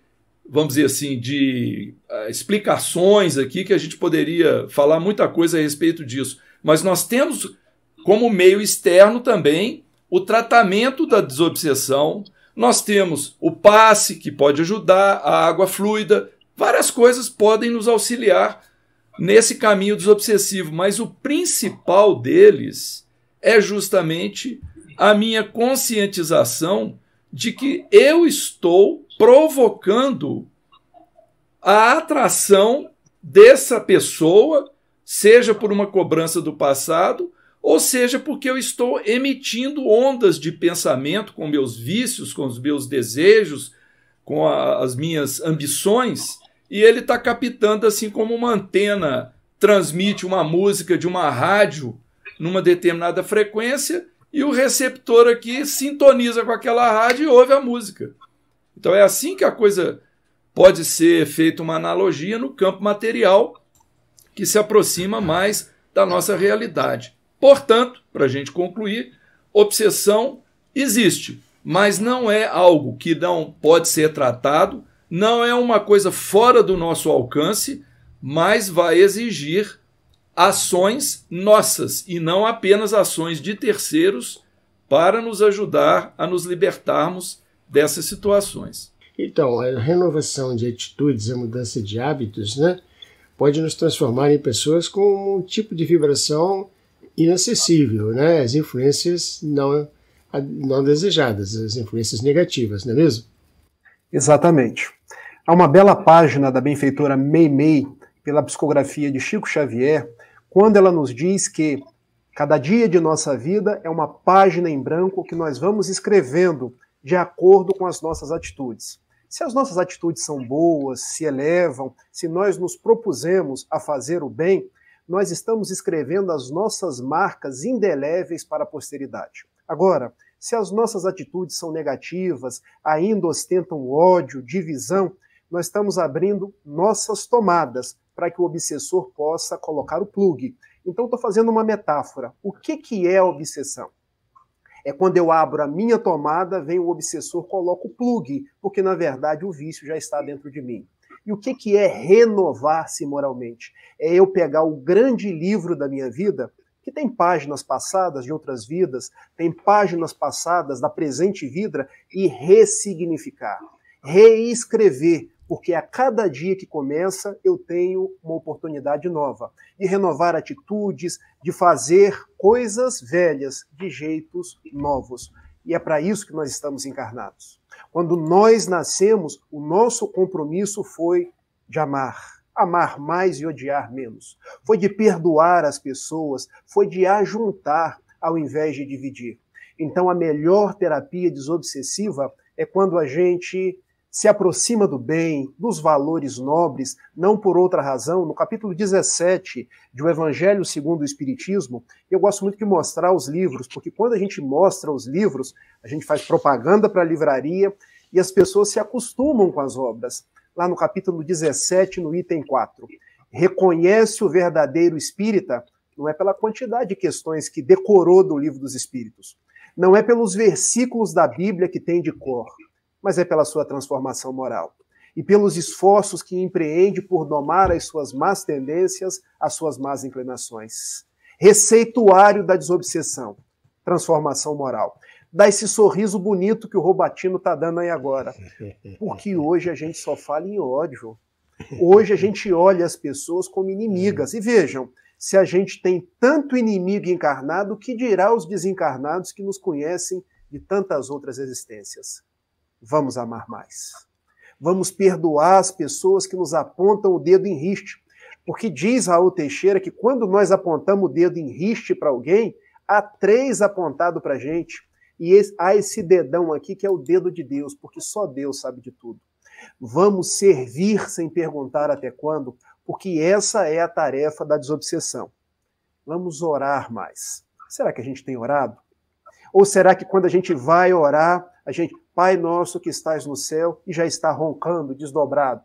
vamos dizer assim, de explicações aqui que a gente poderia falar muita coisa a respeito disso. Mas nós temos como meio externo também o tratamento da desobsessão, nós temos o passe, que pode ajudar, a água fluida, várias coisas podem nos auxiliar nesse caminho desobsessivo, mas o principal deles é justamente a minha conscientização de que eu estou provocando a atração dessa pessoa, seja por uma cobrança do passado, ou seja porque eu estou emitindo ondas de pensamento com meus vícios, com os meus desejos, com as minhas ambições, e ele está captando assim como uma antena transmite uma música de uma rádio numa determinada frequência, e o receptor aqui sintoniza com aquela rádio e ouve a música. Então é assim que a coisa pode ser feita, uma analogia no campo material que se aproxima mais da nossa realidade. Portanto, para a gente concluir, obsessão existe, mas não é algo que não pode ser tratado, não é uma coisa fora do nosso alcance, mas vai exigir ações nossas e não apenas ações de terceiros para nos ajudar a nos libertarmos dessas situações. Então, a renovação de atitudes, a mudança de hábitos, né, pode nos transformar em pessoas com um tipo de vibração inacessível, né? As influências não desejadas, as influências negativas, não é mesmo? Exatamente. Há uma bela página da benfeitora Meimei, pela psicografia de Chico Xavier, quando ela nos diz que cada dia de nossa vida é uma página em branco que nós vamos escrevendo de acordo com as nossas atitudes. Se as nossas atitudes são boas, se elevam, se nós nos propusemos a fazer o bem, nós estamos escrevendo as nossas marcas indeléveis para a posteridade. Agora, se as nossas atitudes são negativas, ainda ostentam ódio, divisão, nós estamos abrindo nossas tomadas para que o obsessor possa colocar o plug. Então, estou fazendo uma metáfora. O que é a obsessão? É quando eu abro a minha tomada, vem o obsessor, coloca o plug, porque, na verdade, o vício já está dentro de mim. E o que é renovar-se moralmente? É eu pegar o grande livro da minha vida, que tem páginas passadas de outras vidas, tem páginas passadas da presente vida, e ressignificar, reescrever, porque a cada dia que começa eu tenho uma oportunidade nova de renovar atitudes, de fazer coisas velhas de jeitos novos. E é para isso que nós estamos encarnados. Quando nós nascemos, o nosso compromisso foi de amar. Amar mais e odiar menos. Foi de perdoar as pessoas, foi de ajuntar ao invés de dividir. Então a melhor terapia desobsessiva é quando a gente se aproxima do bem, dos valores nobres, não por outra razão. No capítulo 17 de O Evangelho segundo o Espiritismo, eu gosto muito de mostrar os livros, porque quando a gente mostra os livros, a gente faz propaganda para a livraria e as pessoas se acostumam com as obras. lá no capítulo 17, no item 4. Reconhece o verdadeiro espírita, não é pela quantidade de questões que decorou do Livro dos Espíritos, não é pelos versículos da Bíblia que tem de cor, mas é pela sua transformação moral e pelos esforços que empreende por domar as suas más tendências, as suas más inclinações. Receituário da desobsessão, transformação moral. Dá esse sorriso bonito que o Robatino está dando aí agora, porque hoje a gente só fala em ódio. Hoje a gente olha as pessoas como inimigas. E vejam, se a gente tem tanto inimigo encarnado, o que dirá os desencarnados que nos conhecem de tantas outras existências? Vamos amar mais. Vamos perdoar as pessoas que nos apontam o dedo em riste. Porque diz Raul Teixeira que quando nós apontamos o dedo em riste para alguém, há 3 apontados para a gente. E há esse dedão aqui que é o dedo de Deus, porque só Deus sabe de tudo. Vamos servir sem perguntar até quando, porque essa é a tarefa da desobsessão. Vamos orar mais. Será que a gente tem orado? Ou será que quando a gente vai orar, a gente, Pai nosso que estás no céu, e já está roncando, desdobrado?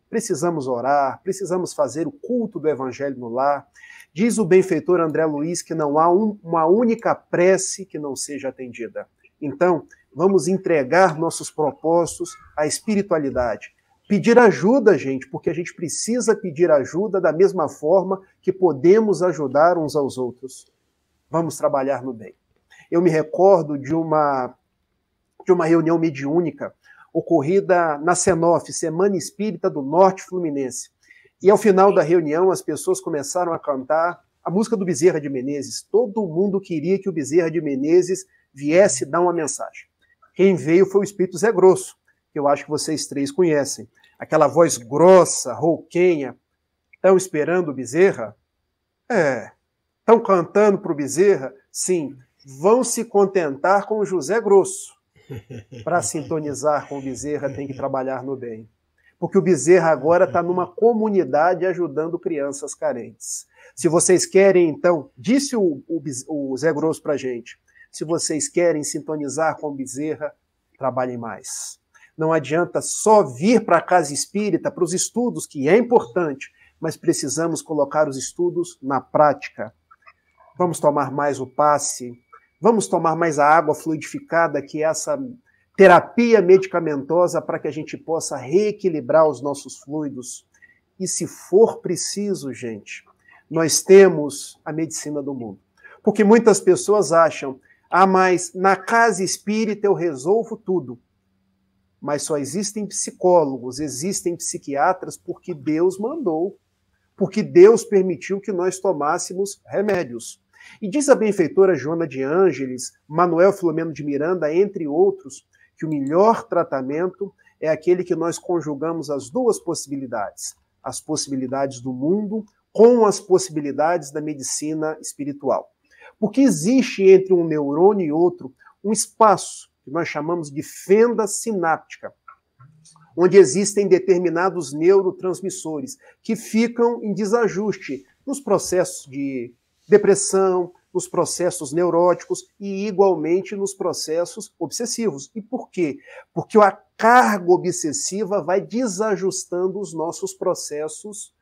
Precisamos orar, precisamos fazer o culto do Evangelho no lar. Diz o benfeitor André Luiz que não há uma única prece que não seja atendida. Então, vamos entregar nossos propósitos à espiritualidade. Pedir ajuda, gente, porque a gente precisa pedir ajuda da mesma forma que podemos ajudar uns aos outros. Vamos trabalhar no bem. Eu me recordo de uma reunião mediúnica ocorrida na SENOF, Semana Espírita do Norte Fluminense. E ao final da reunião, as pessoas começaram a cantar a música do Bezerra de Menezes. Todo mundo queria que o Bezerra de Menezes viesse dar uma mensagem. Quem veio foi o Espírito Zé Grosso, que eu acho que vocês 3 conhecem. Aquela voz grossa, rouquenha. Estão esperando o Bezerra? Estão cantando para o Bezerra? Sim. Vão se contentar com o José Grosso. Para sintonizar com o Bezerra, tem que trabalhar no bem. Porque o Bezerra agora está numa comunidade ajudando crianças carentes. Se vocês querem, então, disse o Zé Grosso para a gente, se vocês querem sintonizar com o Bezerra, trabalhem mais. Não adianta só vir para a casa espírita, para os estudos, que é importante, mas precisamos colocar os estudos na prática. Vamos tomar mais o passe, vamos tomar mais a água fluidificada, que é essa terapia medicamentosa para que a gente possa reequilibrar os nossos fluidos. E se for preciso, gente, nós temos a medicina do mundo. Porque muitas pessoas acham, mas na casa espírita eu resolvo tudo. Mas só existem psicólogos, existem psiquiatras porque Deus mandou, porque Deus permitiu que nós tomássemos remédios. E diz a benfeitora Joana de Ângeles, Manuel Filomeno de Miranda, entre outros, que o melhor tratamento é aquele que nós conjugamos as 2 possibilidades, as possibilidades do mundo com as possibilidades da medicina espiritual. Porque existe entre um neurônio e outro um espaço que nós chamamos de fenda sináptica, onde existem determinados neurotransmissores que ficam em desajuste nos processos de depressão, nos processos neuróticos e, igualmente, nos processos obsessivos. E por quê? Porque a carga obsessiva vai desajustando os nossos processos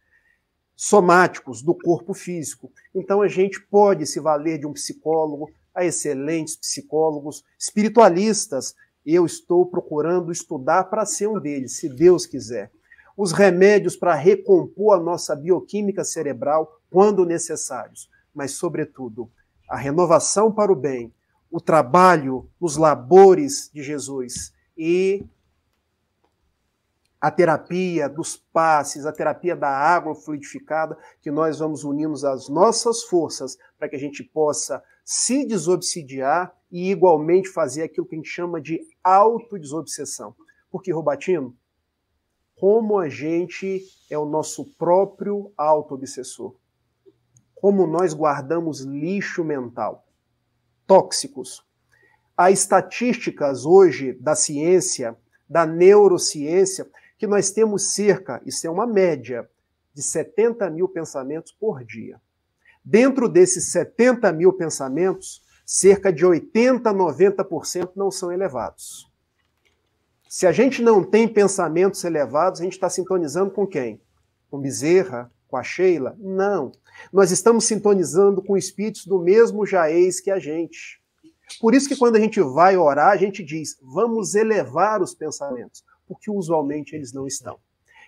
somáticos do corpo físico. Então, a gente pode se valer de um psicólogo, há excelentes psicólogos, espiritualistas. Eu estou procurando estudar para ser um deles, se Deus quiser. Os remédios para recompor a nossa bioquímica cerebral quando necessários. Mas, sobretudo, a renovação para o bem, o trabalho nos labores de Jesus e a terapia dos passes, a terapia da água fluidificada, que nós vamos unindo as nossas forças para que a gente possa se desobsidiar e igualmente fazer aquilo que a gente chama de autodesobsessão. Porque, Robatino, como a gente é o nosso próprio autoobsessor. Como nós guardamos lixo mental, tóxicos. Há estatísticas hoje da ciência, da neurociência, que nós temos cerca, isso é uma média, de 70 mil pensamentos por dia. Dentro desses 70 mil pensamentos, cerca de 80% a 90% não são elevados. Se a gente não tem pensamentos elevados, a gente está sintonizando com quem? Com Bezerra? Com a Sheila? Não. Nós estamos sintonizando com espíritos do mesmo jaez que a gente. Por isso que quando a gente vai orar, a gente diz, vamos elevar os pensamentos, porque usualmente eles não estão.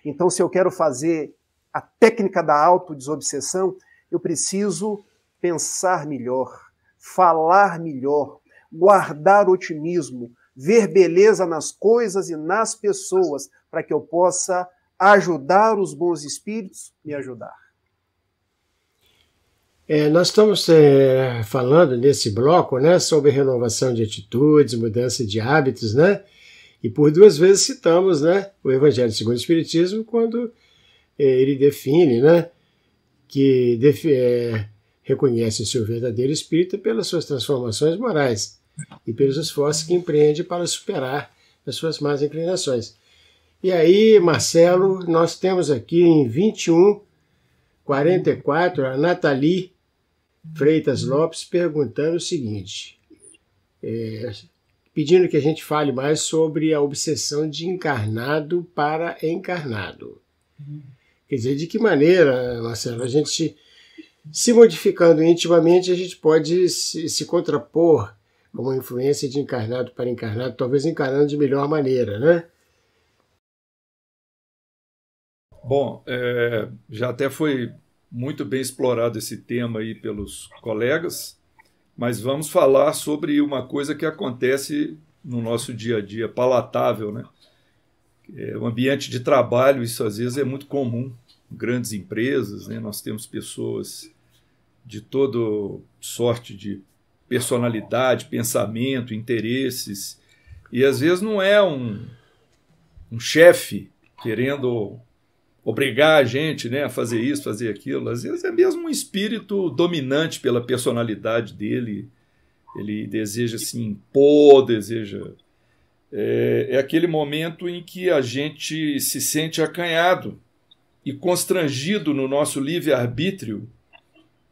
Então, se eu quero fazer a técnica da autodesobsessão, eu preciso pensar melhor, falar melhor, guardar otimismo, ver beleza nas coisas e nas pessoas, para que eu possa ajudar os bons espíritos me ajudar. Nós estamos falando nesse bloco, né, sobre renovação de atitudes, mudança de hábitos, né? E por 2 vezes citamos, né, o Evangelho segundo o Espiritismo, quando ele define, né, que reconhece o seu verdadeiro espírito pelas suas transformações morais e pelos esforços que empreende para superar as suas más inclinações. E aí, Marcelo, nós temos aqui em 21:44 a Nathalie Freitas Lopes perguntando o seguinte, pedindo que a gente fale mais sobre a obsessão de encarnado para encarnado. Quer dizer, de que maneira, Marcelo, a gente, se modificando intimamente, a gente pode se contrapor a uma influência de encarnado para encarnado, talvez encarando de melhor maneira, né? Bom, já até foi muito bem explorado esse tema aí pelos colegas, mas vamos falar sobre uma coisa que acontece no nosso dia a dia, palatável, né? O ambiente de trabalho, isso às vezes é muito comum, grandes empresas, né? Nós temos pessoas de toda sorte de personalidade, pensamento, interesses, e às vezes não é um chefe querendo obrigar a gente, né, a fazer isso, fazer aquilo. Às vezes é mesmo um espírito dominante pela personalidade dele. Ele deseja se impor, deseja... É aquele momento em que a gente se sente acanhado e constrangido no nosso livre-arbítrio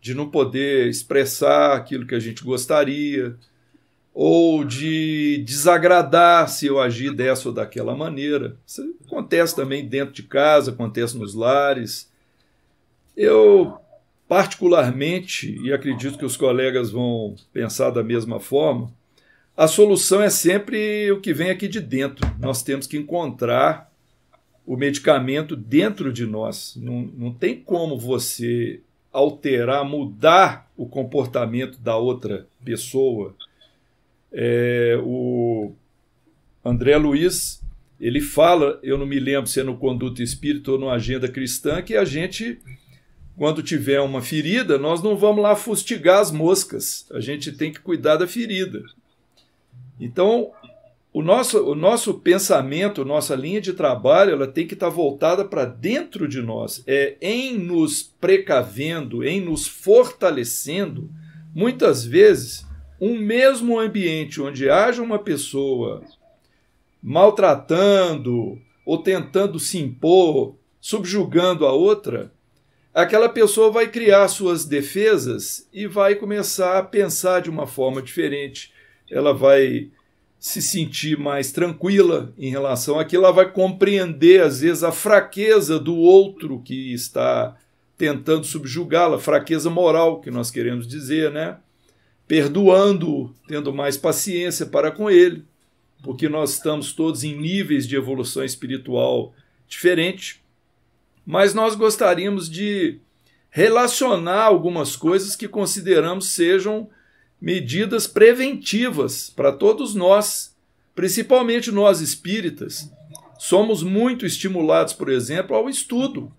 de não poder expressar aquilo que a gente gostaria, ou de desagradar se eu agir dessa ou daquela maneira. Isso acontece também dentro de casa, acontece nos lares. Eu, particularmente, e acredito que os colegas vão pensar da mesma forma, a solução é sempre o que vem aqui de dentro. Nós temos que encontrar o medicamento dentro de nós. Não tem como você alterar, mudar o comportamento da outra pessoa. O André Luiz, ele fala, eu não me lembro se é no Conduta Espírita ou no Agenda Cristã, que a gente, quando tiver uma ferida, nós não vamos lá fustigar as moscas, a gente tem que cuidar da ferida. Então, o nosso pensamento, nossa linha de trabalho, ela tem que estar voltada para dentro de nós, em nos precavendo, em nos fortalecendo. Muitas vezes, um mesmo ambiente onde haja uma pessoa maltratando ou tentando se impor, subjugando a outra, aquela pessoa vai criar suas defesas e vai começar a pensar de uma forma diferente. Ela vai se sentir mais tranquila em relação àquilo, ela vai compreender, às vezes, a fraqueza do outro que está tentando subjugá-la, fraqueza moral, que nós queremos dizer, né? Perdoando, tendo mais paciência para com ele, porque nós estamos todos em níveis de evolução espiritual diferente, mas nós gostaríamos de relacionar algumas coisas que consideramos sejam medidas preventivas para todos nós, principalmente nós espíritas. Somos muito estimulados, por exemplo, ao estudo.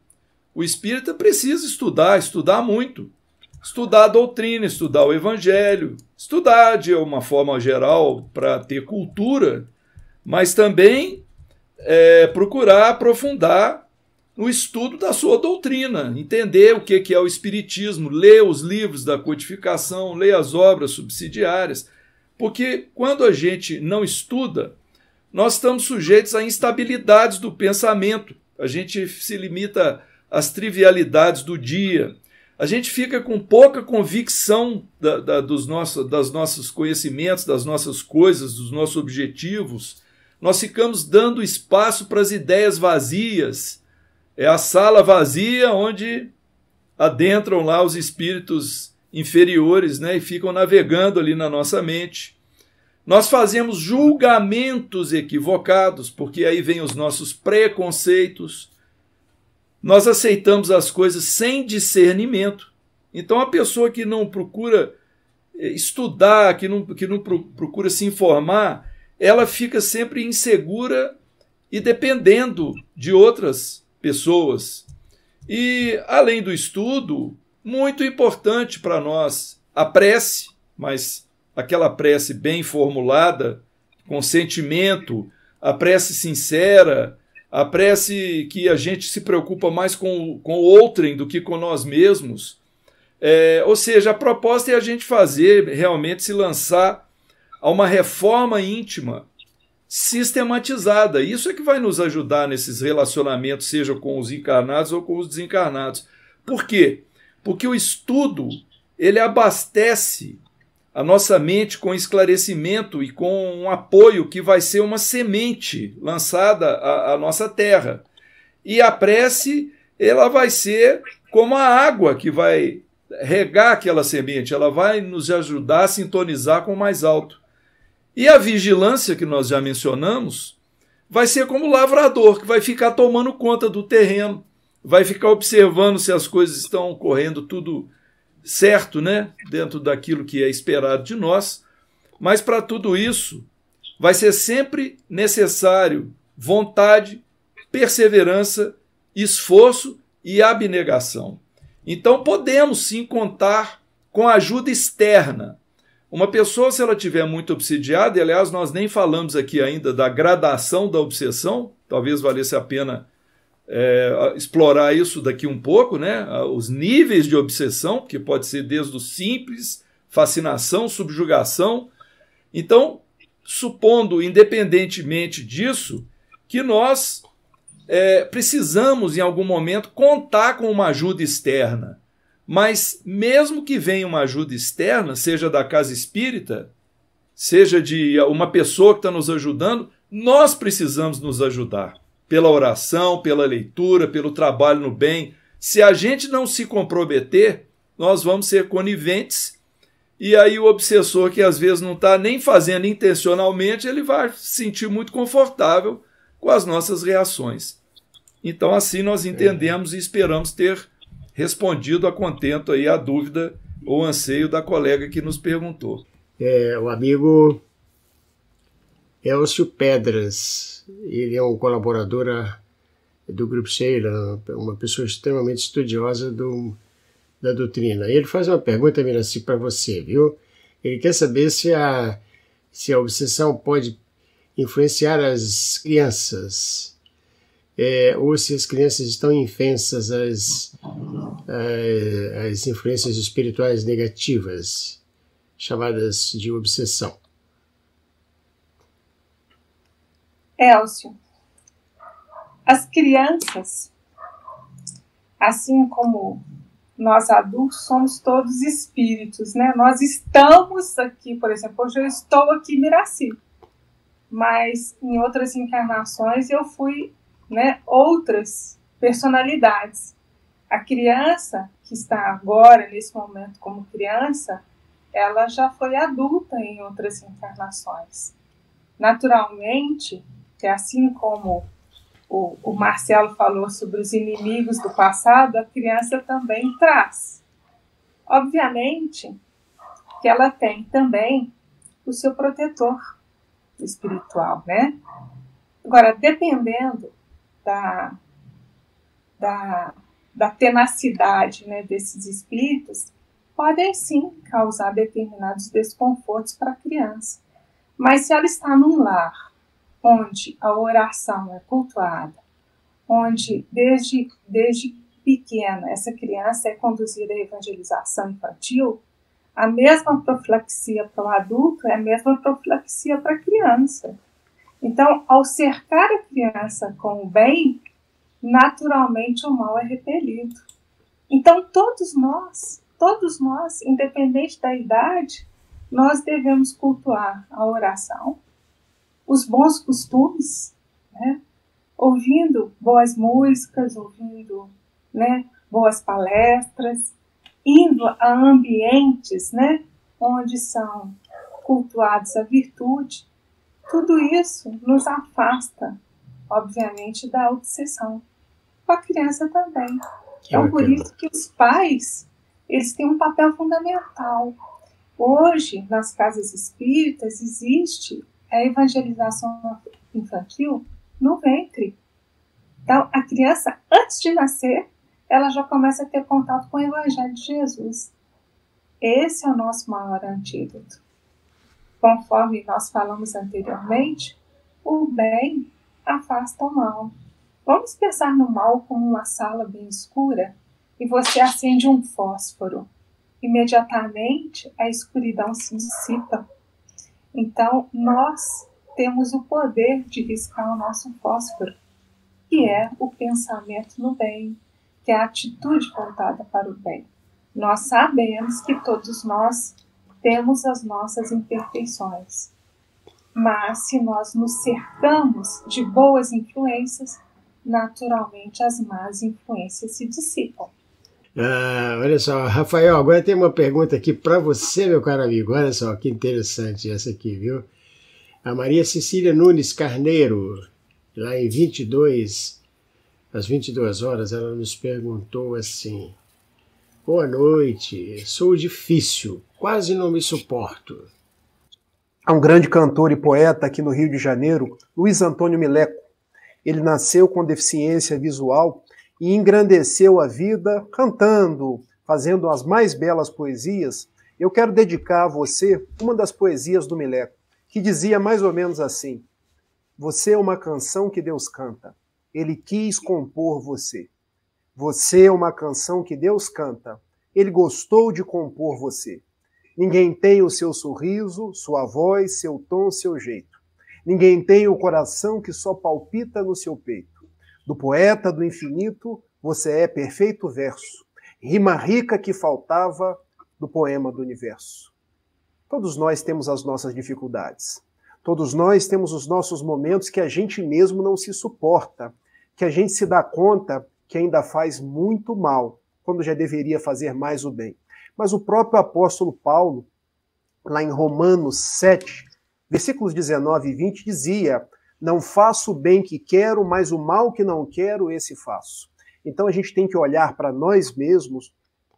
O espírita precisa estudar muito. Estudar a doutrina, estudar o evangelho, estudar de uma forma geral para ter cultura, mas também procurar aprofundar no estudo da sua doutrina, entender o que é o espiritismo, ler os livros da codificação, ler as obras subsidiárias, porque quando a gente não estuda, nós estamos sujeitos a instabilidades do pensamento, a gente se limita às trivialidades do dia, a gente fica com pouca convicção dos nossos conhecimentos, das nossas coisas, dos nossos objetivos. nós ficamos dando espaço para as ideias vazias. É a sala vazia onde adentram lá os espíritos inferiores, né, e ficam navegando ali na nossa mente. Nós fazemos julgamentos equivocados, porque aí vem os nossos preconceitos. Nós aceitamos as coisas sem discernimento. Então, a pessoa que não procura estudar, que não procura se informar, ela fica sempre insegura e dependendo de outras pessoas. E, além do estudo, muito importante para nós, a prece, mas aquela prece bem formulada, com sentimento, a prece sincera, a prece que a gente se preocupa mais com o outrem do que com nós mesmos. Ou seja, a proposta é a gente fazer, realmente se lançar a uma reforma íntima sistematizada. Isso é que vai nos ajudar nesses relacionamentos, seja com os encarnados ou com os desencarnados. Por quê? Porque o estudo, ele abastece a nossa mente com esclarecimento e com um apoio que vai ser uma semente lançada à nossa terra. E a prece, ela vai ser como a água que vai regar aquela semente, ela vai nos ajudar a sintonizar com o mais alto. E a vigilância, que nós já mencionamos, vai ser como o lavrador, que vai ficar tomando conta do terreno, vai ficar observando se as coisas estão correndo tudo certo, né? Dentro daquilo que é esperado de nós. Mas para tudo isso, vai ser sempre necessário vontade, perseverança, esforço e abnegação. Então podemos sim contar com ajuda externa. Uma pessoa, se ela tiver muito obsidiada, e aliás nós nem falamos aqui ainda da gradação da obsessão, talvez valesse a pena explorar isso daqui um pouco, né? Os níveis de obsessão, que pode ser desde o simples, fascinação, subjugação. Então, supondo, independentemente disso, que nós precisamos, em algum momento, contar com uma ajuda externa. Mas, mesmo que venha uma ajuda externa, seja da casa espírita, seja de uma pessoa que está nos ajudando, nós precisamos nos ajudar. Pela oração, pela leitura, pelo trabalho no bem. Se a gente não se comprometer, nós vamos ser coniventes. E aí o obsessor, que às vezes não está nem fazendo intencionalmente, ele vai se sentir muito confortável com as nossas reações. Então, assim nós entendemos e esperamos ter respondido a contento aí a dúvida ou anseio da colega que nos perguntou. O amigo Elcio Pedras, ele é um colaborador do Grupo Sheila, uma pessoa extremamente estudiosa da doutrina. Ele faz uma pergunta, Miraci, para você, viu? Ele quer saber se a obsessão pode influenciar as crianças, ou se as crianças estão infensas às influências espirituais negativas, chamadas de obsessão. Elcio, as crianças, assim como nós adultos, somos todos espíritos, né? Nós estamos aqui, por exemplo, hoje eu estou aqui em Miraci, mas em outras encarnações eu fui, né, outras personalidades. A criança que está agora, nesse momento, como criança, ela já foi adulta em outras encarnações. Naturalmente, que assim como o Marcelo falou sobre os inimigos do passado, a criança também traz. Obviamente que ela tem também o seu protetor espiritual, né? Agora, dependendo da tenacidade, né, desses espíritos, podem sim causar determinados desconfortos para a criança. Mas se ela está num lar onde a oração é cultuada, onde desde pequena essa criança é conduzida à evangelização infantil, a mesma profilaxia para o adulto é a mesma profilaxia para a criança. Então, ao cercar a criança com o bem, naturalmente o mal é repelido. Então, todos nós, independente da idade, nós devemos cultuar a oração, os bons costumes, né? Ouvindo boas músicas, ouvindo, né, boas palestras, indo a ambientes, né, onde são cultuados a virtude. Tudo isso nos afasta, obviamente, da obsessão. Com a criança também. Então, por isso que os pais, eles têm um papel fundamental. Hoje, nas casas espíritas, existe a evangelização infantil no ventre. Então, a criança, antes de nascer, ela já começa a ter contato com o Evangelho de Jesus. Esse é o nosso maior antídoto. Conforme nós falamos anteriormente, o bem afasta o mal. Vamos pensar no mal como uma sala bem escura e você acende um fósforo. Imediatamente a escuridão se dissipa. Então, nós temos o poder de riscar o nosso fósforo, que é o pensamento no bem, que é a atitude voltada para o bem. Nós sabemos que todos nós temos as nossas imperfeições, mas se nós nos cercamos de boas influências, naturalmente as más influências se dissipam. Olha só, Rafael, agora tem uma pergunta aqui para você, meu caro amigo. Olha só, que interessante essa aqui, viu? A Maria Cecília Nunes Carneiro, lá em 22, às 22 horas, ela nos perguntou assim: boa noite, sou difícil, quase não me suporto. Há um grande cantor e poeta aqui no Rio de Janeiro, Luiz Antônio Mileco. Ele nasceu com deficiência visual e engrandeceu a vida cantando, fazendo as mais belas poesias. Eu quero dedicar a você uma das poesias do Mileco, que dizia mais ou menos assim: você é uma canção que Deus canta, Ele quis compor você. Você é uma canção que Deus canta, Ele gostou de compor você. Ninguém tem o seu sorriso, sua voz, seu tom, seu jeito. Ninguém tem o coração que só palpita no seu peito. Do poeta do infinito, você é perfeito verso, rima rica que faltava do poema do universo. Todos nós temos as nossas dificuldades. Todos nós temos os nossos momentos que a gente mesmo não se suporta, que a gente se dá conta que ainda faz muito mal, quando já deveria fazer mais o bem. Mas o próprio apóstolo Paulo, lá em Romanos 7, versículos 19 e 20, dizia: não faço o bem que quero, mas o mal que não quero, esse faço. Então a gente tem que olhar para nós mesmos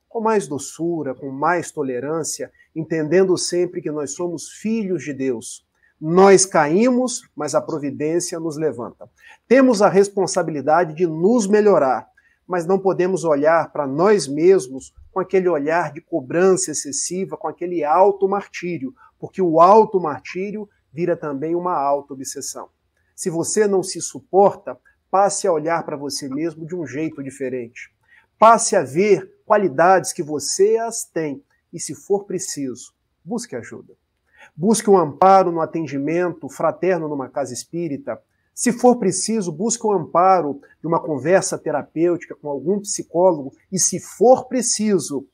com mais doçura, com mais tolerância, entendendo sempre que nós somos filhos de Deus. Nós caímos, mas a providência nos levanta. Temos a responsabilidade de nos melhorar, mas não podemos olhar para nós mesmos com aquele olhar de cobrança excessiva, com aquele auto-martírio, porque o auto-martírio vira também uma auto-obsessão. Se você não se suporta, passe a olhar para você mesmo de um jeito diferente. Passe a ver qualidades que você as tem e, se for preciso, busque ajuda. Busque um amparo no atendimento fraterno numa casa espírita. Se for preciso, busque um amparo de uma conversa terapêutica com algum psicólogo e, se for preciso,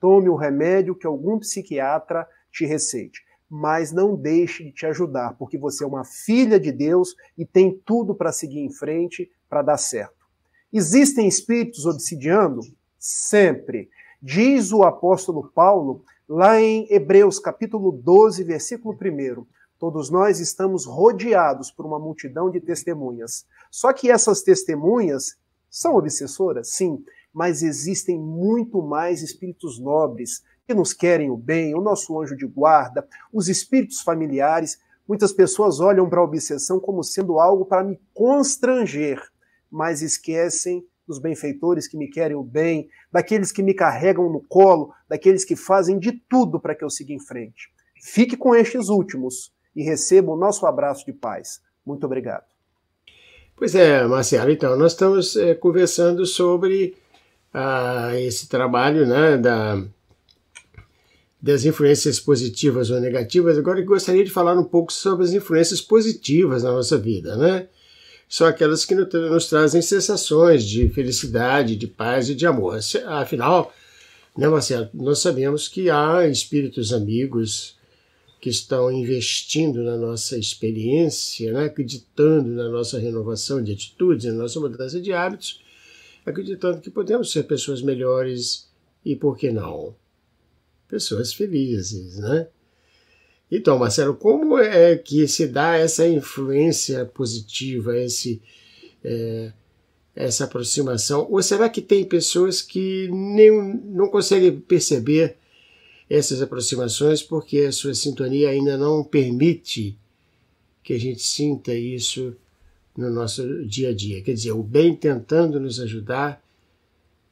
tome o remédio que algum psiquiatra te receite. Mas não deixe de te ajudar, porque você é uma filha de Deus e tem tudo para seguir em frente, para dar certo. Existem espíritos obsidiando? Sempre. Diz o apóstolo Paulo, lá em Hebreus capítulo 12, versículo 1, todos nós estamos rodeados por uma multidão de testemunhas. Só que essas testemunhas são obsessoras? Sim, mas existem muito mais espíritos nobres que nos querem o bem, o nosso anjo de guarda, os espíritos familiares. Muitas pessoas olham para a obsessão como sendo algo para me constranger, mas esquecem dos benfeitores que me querem o bem, daqueles que me carregam no colo, daqueles que fazem de tudo para que eu siga em frente. Fique com estes últimos e receba o nosso abraço de paz. Muito obrigado. Pois é, Marcelo, então, nós estamos conversando sobre esse trabalho, né, das influências positivas ou negativas. Agora eu gostaria de falar um pouco sobre as influências positivas na nossa vida, né? São aquelas que nos trazem sensações de felicidade, de paz e de amor. Afinal, né, Marcelo, nós sabemos que há espíritos amigos que estão investindo na nossa experiência, né? Acreditando na nossa renovação de atitudes, na nossa mudança de hábitos, acreditando que podemos ser pessoas melhores e, por que não, pessoas felizes, né? Então, Marcelo, como é que se dá essa influência positiva, essa aproximação? Ou será que tem pessoas que não conseguem perceber essas aproximações porque a sua sintonia ainda não permite que a gente sinta isso no nosso dia a dia? Quer dizer, o bem tentando nos ajudar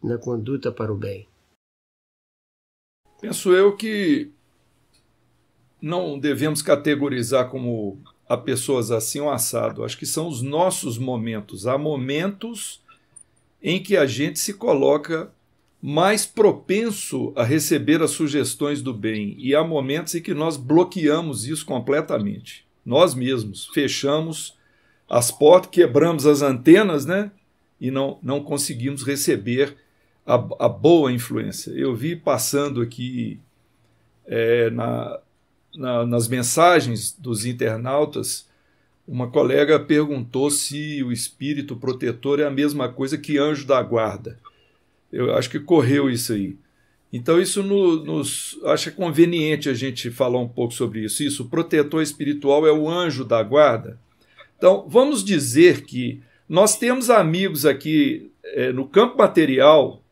na conduta para o bem. Penso eu que não devemos categorizar como a pessoas assim ou assado. Acho que são os nossos momentos. Há momentos em que a gente se coloca mais propenso a receber as sugestões do bem. E há momentos em que nós bloqueamos isso completamente. Nós mesmos fechamos as portas, quebramos as antenas, né? E não conseguimos receber a boa influência. Eu vi passando aqui nas mensagens dos internautas, uma colega perguntou se o espírito protetor é a mesma coisa que anjo da guarda. Eu acho que correu isso aí. Então isso acho conveniente a gente falar um pouco sobre isso. Isso, o protetor espiritual é o anjo da guarda. Então vamos dizer que nós temos amigos aqui no campo material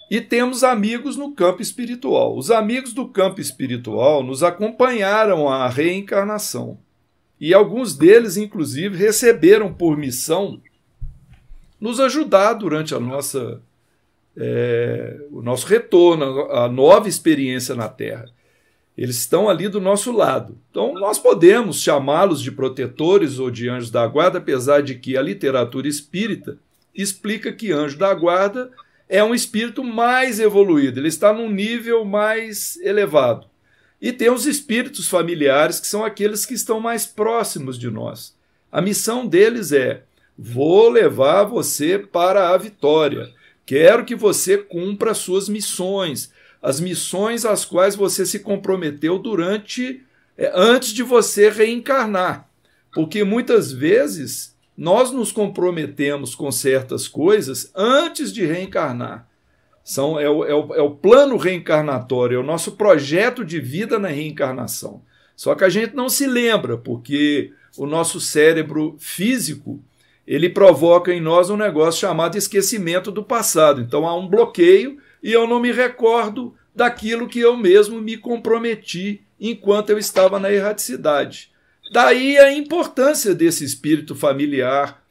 e temos amigos no campo espiritual. Os amigos do campo espiritual nos acompanharam à reencarnação. E alguns deles, inclusive, receberam por missão nos ajudar durante o nosso retorno, a nova experiência na Terra. Eles estão ali do nosso lado. Então, nós podemos chamá-los de protetores ou de anjos da guarda, apesar de que a literatura espírita explica que anjo da guarda é um espírito mais evoluído, ele está num nível mais elevado. E tem os espíritos familiares, que são aqueles que estão mais próximos de nós. A missão deles é: vou levar você para a vitória. Quero que você cumpra as suas missões, as missões às quais você se comprometeu antes de você reencarnar. Porque muitas vezes nós nos comprometemos com certas coisas antes de reencarnar. É o plano reencarnatório, é o nosso projeto de vida na reencarnação. Só que a gente não se lembra, porque o nosso cérebro físico ele provoca em nós um negócio chamado esquecimento do passado. Então há um bloqueio e eu não me recordo daquilo que eu mesmo me comprometi enquanto eu estava na erraticidade. Daí a importância desse espírito familiar,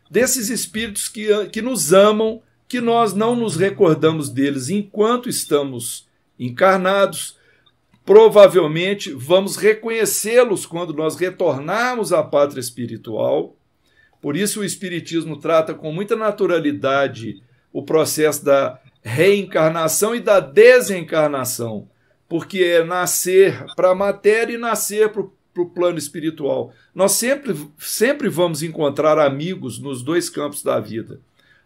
desses espíritos que nos amam, que nós não nos recordamos deles enquanto estamos encarnados. Provavelmente vamos reconhecê-los quando nós retornarmos à pátria espiritual. Por isso o Espiritismo trata com muita naturalidade o processo da reencarnação e da desencarnação, porque é nascer para a matéria e nascer para o plano espiritual. Nós sempre vamos encontrar amigos nos dois campos da vida.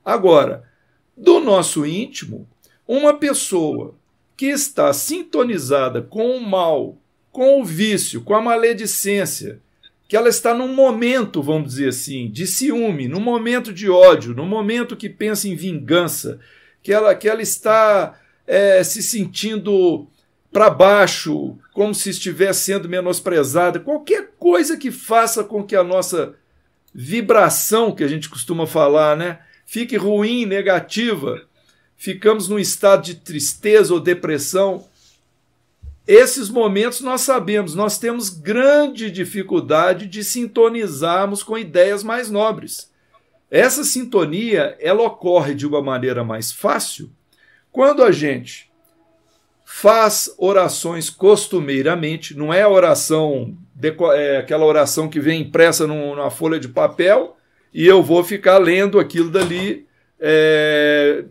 Agora, do nosso íntimo, uma pessoa que está sintonizada com o mal, com o vício, com a maledicência, que ela está num momento, vamos dizer assim, de ciúme, num momento de ódio, num momento que pensa em vingança, que ela está se sentindo para baixo, como se estivesse sendo menosprezada, qualquer coisa que faça com que a nossa vibração, que a gente costuma falar, né, fique ruim, negativa, ficamos num estado de tristeza ou depressão. Esses momentos nós sabemos, nós temos grande dificuldade de sintonizarmos com ideias mais nobres. Essa sintonia, ela ocorre de uma maneira mais fácil quando a gente faz orações costumeiramente, não é a oração, aquela oração que vem impressa numa folha de papel e eu vou ficar lendo aquilo dali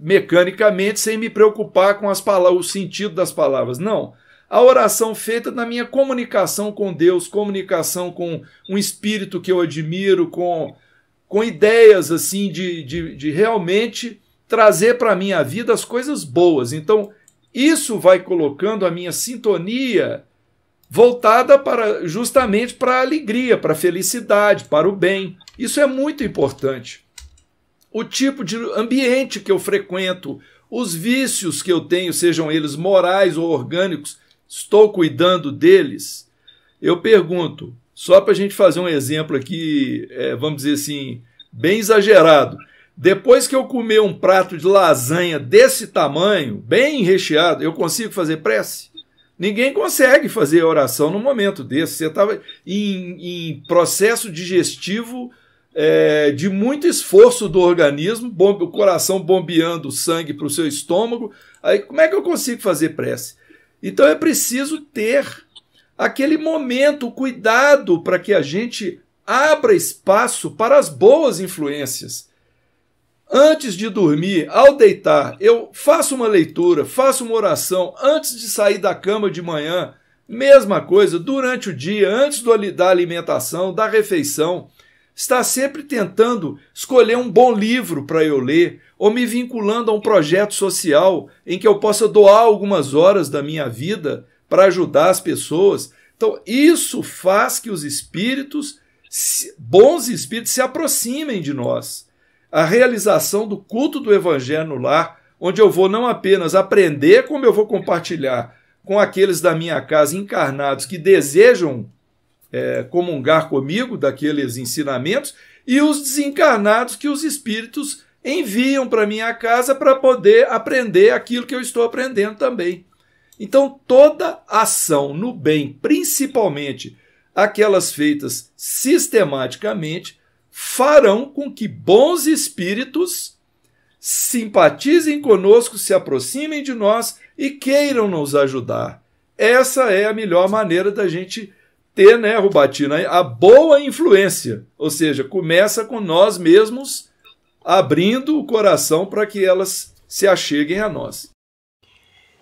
mecanicamente sem me preocupar com as palavras, o sentido das palavras. Não. A oração feita na minha comunicação com Deus, comunicação com um espírito que eu admiro, com ideias assim de realmente trazer para a minha vida as coisas boas. Então, isso vai colocando a minha sintonia voltada justamente para a alegria, para a felicidade, para o bem. Isso é muito importante. O tipo de ambiente que eu frequento, os vícios que eu tenho, sejam eles morais ou orgânicos, estou cuidando deles? Eu pergunto, só para a gente fazer um exemplo aqui, vamos dizer assim, bem exagerado. Depois que eu comer um prato de lasanha desse tamanho, bem recheado, eu consigo fazer prece? Ninguém consegue fazer oração num momento desse. Você estava em processo digestivo de muito esforço do organismo, o coração bombeando sangue para o seu estômago. Aí como é que eu consigo fazer prece? Então é preciso ter aquele momento, o cuidado para que a gente abra espaço para as boas influências. Antes de dormir, ao deitar, eu faço uma leitura, faço uma oração. Antes de sair da cama de manhã, mesma coisa. Durante o dia, antes da alimentação, da refeição, está sempre tentando escolher um bom livro para eu ler, ou me vinculando a um projeto social em que eu possa doar algumas horas da minha vida para ajudar as pessoas. Então, isso faz que os espíritos, bons espíritos, se aproximem de nós. A realização do culto do Evangelho no lar, onde eu vou não apenas aprender, como eu vou compartilhar com aqueles da minha casa encarnados que desejam comungar comigo daqueles ensinamentos, e os desencarnados que os espíritos enviam para minha casa para poder aprender aquilo que eu estou aprendendo também. Então, toda ação no bem, principalmente aquelas feitas sistematicamente, farão com que bons espíritos simpatizem conosco, se aproximem de nós e queiram nos ajudar. Essa é a melhor maneira da gente ter, né, Rubatina, a boa influência. Ou seja, começa com nós mesmos abrindo o coração para que elas se acheguem a nós.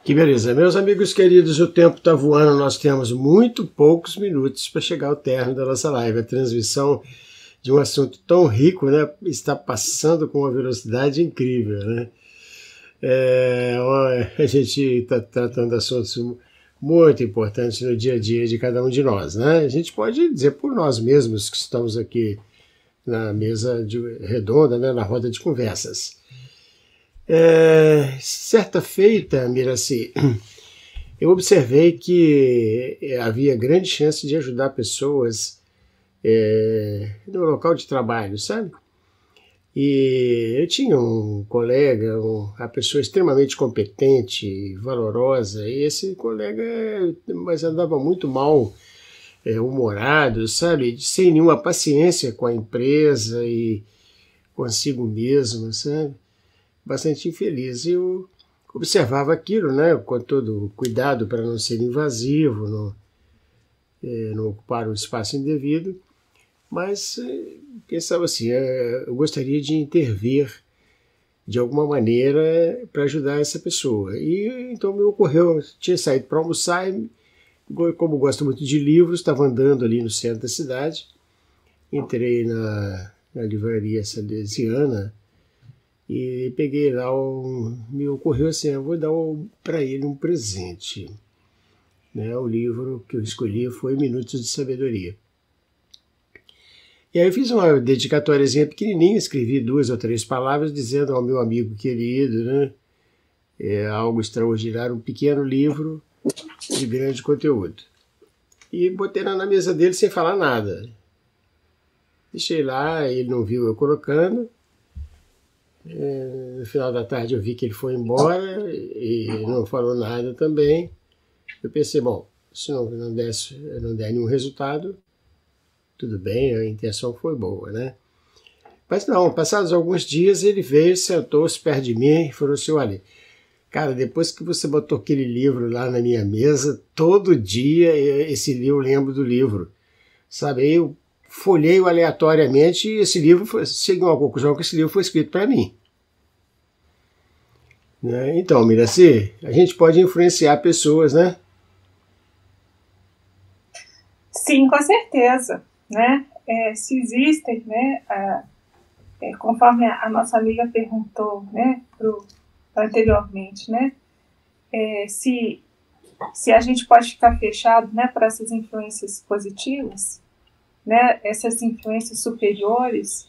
Que beleza. Meus amigos queridos, o tempo está voando, nós temos muito poucos minutos para chegar ao término da nossa live. A transmissão de um assunto tão rico, né, está passando com uma velocidade incrível, né? A gente está tratando de assuntos muito importantes no dia a dia de cada um de nós, né? A gente pode dizer por nós mesmos que estamos aqui na mesa redonda, né, na roda de conversas. Certa feita, Miraci, eu observei que havia grande chance de ajudar pessoas no local de trabalho, sabe? E eu tinha um colega, uma pessoa extremamente competente, valorosa, e esse colega mas andava muito mal humorado, sabe? Sem nenhuma paciência com a empresa e consigo mesmo, sabe? Bastante infeliz. Eu observava aquilo, né, com todo cuidado para não ser invasivo, não ocupar um espaço indevido, mas pensava assim, eu gostaria de intervir de alguma maneira para ajudar essa pessoa. E então me ocorreu, tinha saído para almoçar, e, como gosto muito de livros, estava andando ali no centro da cidade, entrei na livraria salesiana e peguei lá, me ocorreu assim, eu vou dar para ele um presente. Né? O livro que eu escolhi foi Minutos de Sabedoria. E aí eu fiz uma dedicatóriazinha pequenininha, escrevi 2 ou 3 palavras dizendo ao meu amigo querido, né, algo extraordinário, um pequeno livro de grande conteúdo. E botei lá na mesa dele sem falar nada. Deixei lá, ele não viu eu colocando. No final da tarde eu vi que ele foi embora e não falou nada também. Eu pensei, bom, se não der nenhum resultado, tudo bem, a intenção foi boa, né? Mas não, passados alguns dias ele veio, sentou-se perto de mim e falou assim, olha, cara, depois que você botou aquele livro lá na minha mesa, todo dia eu lembro do livro, sabe? Aí eu folhei aleatoriamente e esse livro, cheguei a uma conclusão que esse livro foi escrito para mim. Né? Então, Miraci, a gente pode influenciar pessoas, né? Sim, com certeza. Né? Se existem, né, conforme a nossa amiga perguntou, né, anteriormente, né, se se a gente pode ficar fechado, né, para essas influências positivas, né, essas influências superiores,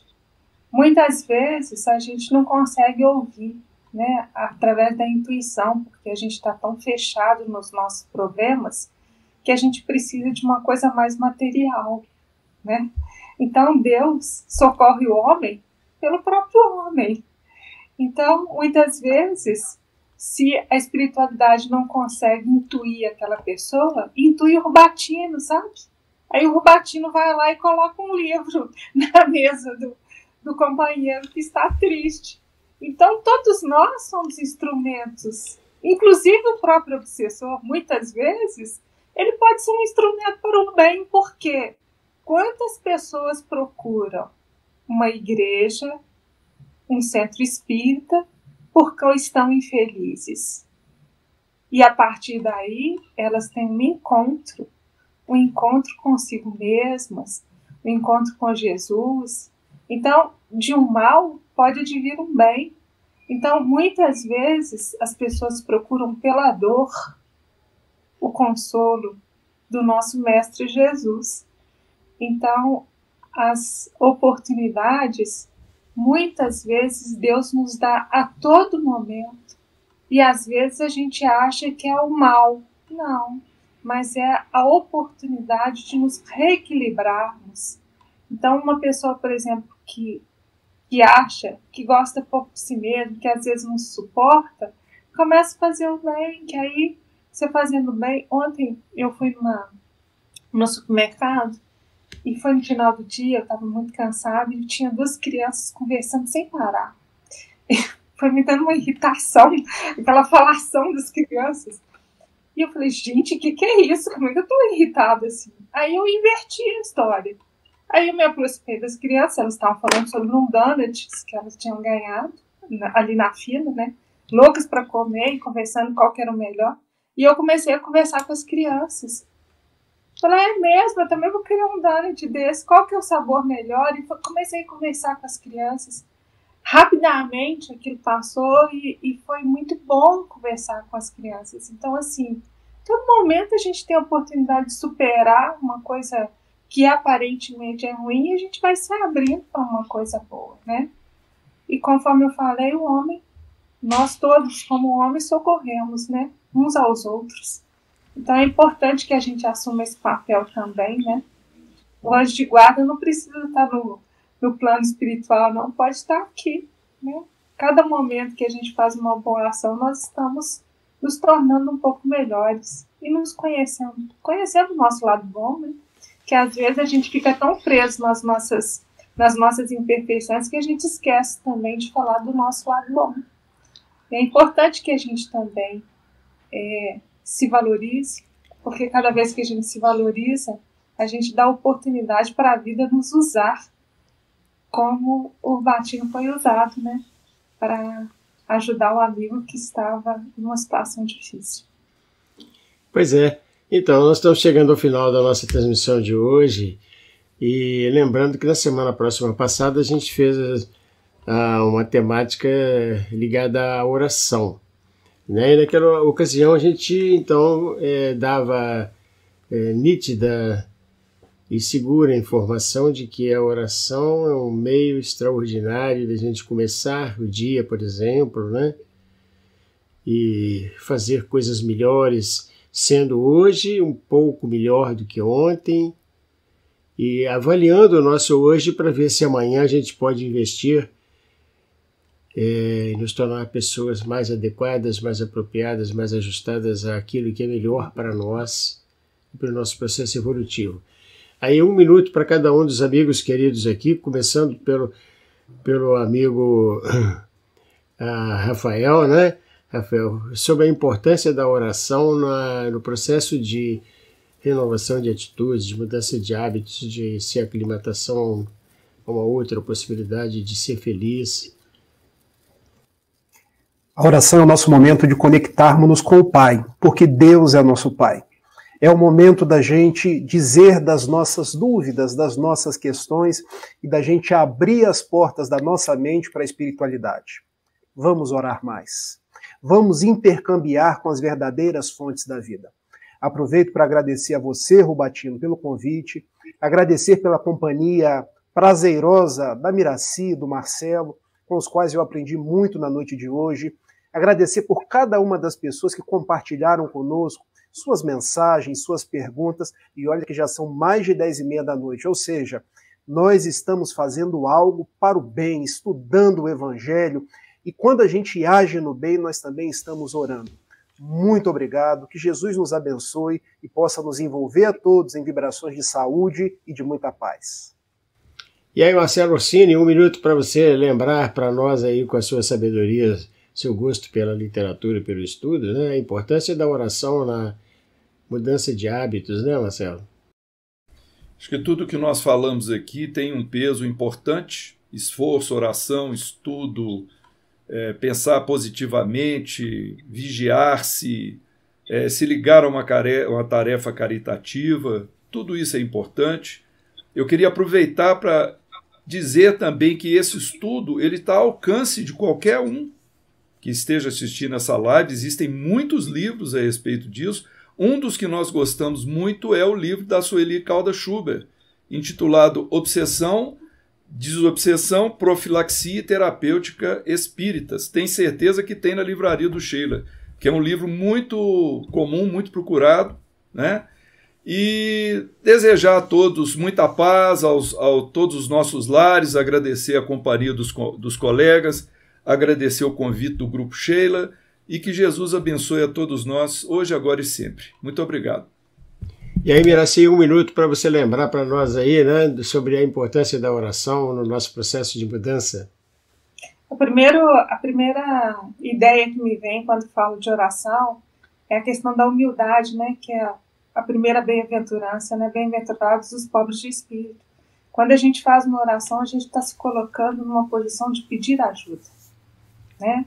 muitas vezes a gente não consegue ouvir, né, através da intuição, porque a gente está tão fechado nos nossos problemas que a gente precisa de uma coisa mais material, né? Então Deus socorre o homem pelo próprio homem. Então, muitas vezes, se a espiritualidade não consegue intuir aquela pessoa, intui o Rubatino, sabe? Aí o Rubatino vai lá e coloca um livro na mesa do companheiro que está triste. Então, todos nós somos instrumentos. Inclusive o próprio obsessor, muitas vezes, ele pode ser um instrumento para o bem, porque quantas pessoas procuram uma igreja, um centro espírita, porque estão infelizes. E a partir daí, elas têm um encontro consigo mesmas, um encontro com Jesus. Então, de um mal pode advir um bem. Então, muitas vezes, as pessoas procuram pela dor o consolo do nosso Mestre Jesus. Então, as oportunidades, muitas vezes, Deus nos dá a todo momento. E, às vezes, a gente acha que é o mal. Não, mas é a oportunidade de nos reequilibrarmos. Então, uma pessoa, por exemplo, que acha, que gosta pouco de si mesmo, que às vezes não se suporta, começa a fazer o bem, que aí, você fazendo bem... Ontem eu fui no supermercado, e foi no final do dia, eu estava muito cansada, e tinha 2 crianças conversando sem parar. Foi me dando uma irritação, aquela falação das crianças. E eu falei, gente, o que é isso? Como é que eu estou irritada assim? Aí eu inverti a história. Aí eu me aproximei das crianças, elas estavam falando sobre um donut que elas tinham ganhado ali na fila, né? Loucas para comer e conversando qual que era o melhor. E eu comecei a conversar com as crianças. Falei, é mesmo, eu também vou querer um donut desse, qual que é o sabor melhor? E comecei a conversar com as crianças. Rapidamente aquilo passou e foi muito bom conversar com as crianças. Então, assim, todo momento a gente tem a oportunidade de superar uma coisa que aparentemente é ruim e a gente vai se abrindo para uma coisa boa, né? E conforme eu falei, o homem, nós todos como homens socorremos, né? Uns aos outros. Então é importante que a gente assuma esse papel também, né? O anjo de guarda não precisa estar no plano espiritual, não, pode estar aqui, né? Cada momento que a gente faz uma boa ação, nós estamos nos tornando um pouco melhores e nos conhecendo o nosso lado bom, né? Que às vezes a gente fica tão preso nas nossas imperfeições que a gente esquece também de falar do nosso lado bom. E é importante que a gente também se valorize, porque cada vez que a gente se valoriza, a gente dá oportunidade para a vida nos usar como o Rubatino foi usado, né? Para ajudar o amigo que estava numa situação difícil. Pois é. Então, nós estamos chegando ao final da nossa transmissão de hoje e lembrando que na semana próxima passada a gente fez uma temática ligada à oração, né? E naquela ocasião a gente então dava nítida e segura informação de que a oração é um meio extraordinário de a gente começar o dia, por exemplo, né? E fazer coisas melhores, sendo hoje um pouco melhor do que ontem, e avaliando o nosso hoje para ver se amanhã a gente pode investir e nos tornar pessoas mais adequadas, mais apropriadas, mais ajustadas àquilo que é melhor para nós e para o nosso processo evolutivo. Aí 1 minuto para cada um dos amigos queridos aqui, começando pelo amigo Rafael, né? Rafael, sobre a importância da oração no processo de renovação de atitudes, de mudança de hábitos, de se aclimatação a uma outra possibilidade de ser feliz. A oração é o nosso momento de conectarmos-nos com o Pai, porque Deus é nosso Pai. É o momento da gente dizer das nossas dúvidas, das nossas questões e da gente abrir as portas da nossa mente para a espiritualidade. Vamos orar mais. Vamos intercambiar com as verdadeiras fontes da vida. Aproveito para agradecer a você, Rubatino, pelo convite, agradecer pela companhia prazerosa da Miraci, do Marcelo, com os quais eu aprendi muito na noite de hoje. Agradecer por cada uma das pessoas que compartilharam conosco suas mensagens, suas perguntas, e olha que já são mais de 10h30 da noite, ou seja, nós estamos fazendo algo para o bem, estudando o Evangelho, e quando a gente age no bem, nós também estamos orando. Muito obrigado, que Jesus nos abençoe e possa nos envolver a todos em vibrações de saúde e de muita paz. E aí, Marcelo Orsini, 1 minuto para você lembrar para nós aí, com a sua sabedoria, seu gosto pela literatura e pelo estudo, né, a importância da oração na mudança de hábitos, né, Marcelo? Acho que tudo que nós falamos aqui tem um peso importante: esforço, oração, estudo, pensar positivamente, vigiar-se, se ligar a uma tarefa caritativa, tudo isso é importante. Eu queria aproveitar para dizer também que esse estudo ele está ao alcance de qualquer um que esteja assistindo essa live. Existem muitos livros a respeito disso. Um dos que nós gostamos muito é o livro da Sueli Caldas Schubert, intitulado Obsessão, Desobsessão, Profilaxia e Terapêutica Espíritas. Tem certeza que tem na livraria do Sheila, que é um livro muito comum, muito procurado, né? E desejar a todos muita paz, a todos os nossos lares, agradecer a companhia dos colegas, agradecer o convite do Grupo Sheila, e que Jesus abençoe a todos nós, hoje, agora e sempre. Muito obrigado. E aí, Miraci, 1 minuto para você lembrar para nós aí, né, sobre a importância da oração no nosso processo de mudança. A primeira ideia que me vem quando falo de oração é a questão da humildade, né, que é a primeira bem-aventurança, né, bem-aventurados os pobres de espírito. Quando a gente faz uma oração, a gente está se colocando numa posição de pedir ajuda, né,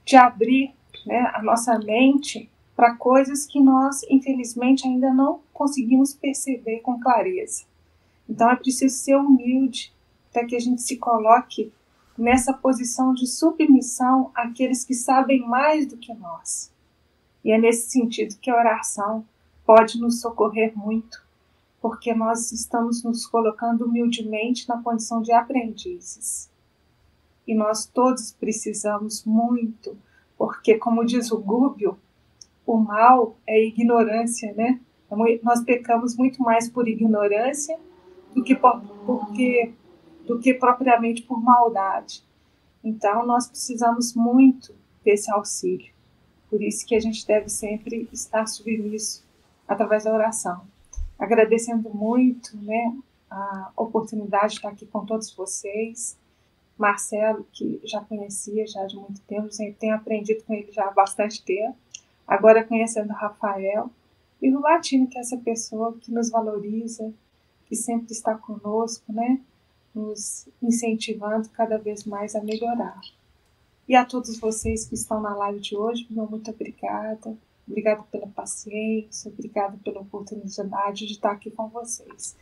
de abrir, né, a nossa mente para coisas que nós, infelizmente, ainda não conseguimos perceber com clareza. Então é preciso ser humilde para que a gente se coloque nessa posição de submissão àqueles que sabem mais do que nós. E é nesse sentido que a oração pode nos socorrer muito, porque nós estamos nos colocando humildemente na condição de aprendizes. E nós todos precisamos muito, porque, como diz o Gúbio, o mal é ignorância, né? Nós pecamos muito mais por ignorância do que propriamente por maldade. Então, nós precisamos muito desse auxílio. Por isso que a gente deve sempre estar submisso através da oração. Agradecendo muito, né, a oportunidade de estar aqui com todos vocês. Marcelo, que já conhecia já de muito tempo, tenho aprendido com ele já há bastante tempo. Agora conhecendo o Rafael. E o Rubatino, que é essa pessoa que nos valoriza, que sempre está conosco, né, nos incentivando cada vez mais a melhorar. E a todos vocês que estão na live de hoje, meu muito obrigada. Obrigada pela paciência, obrigada pela oportunidade de estar aqui com vocês.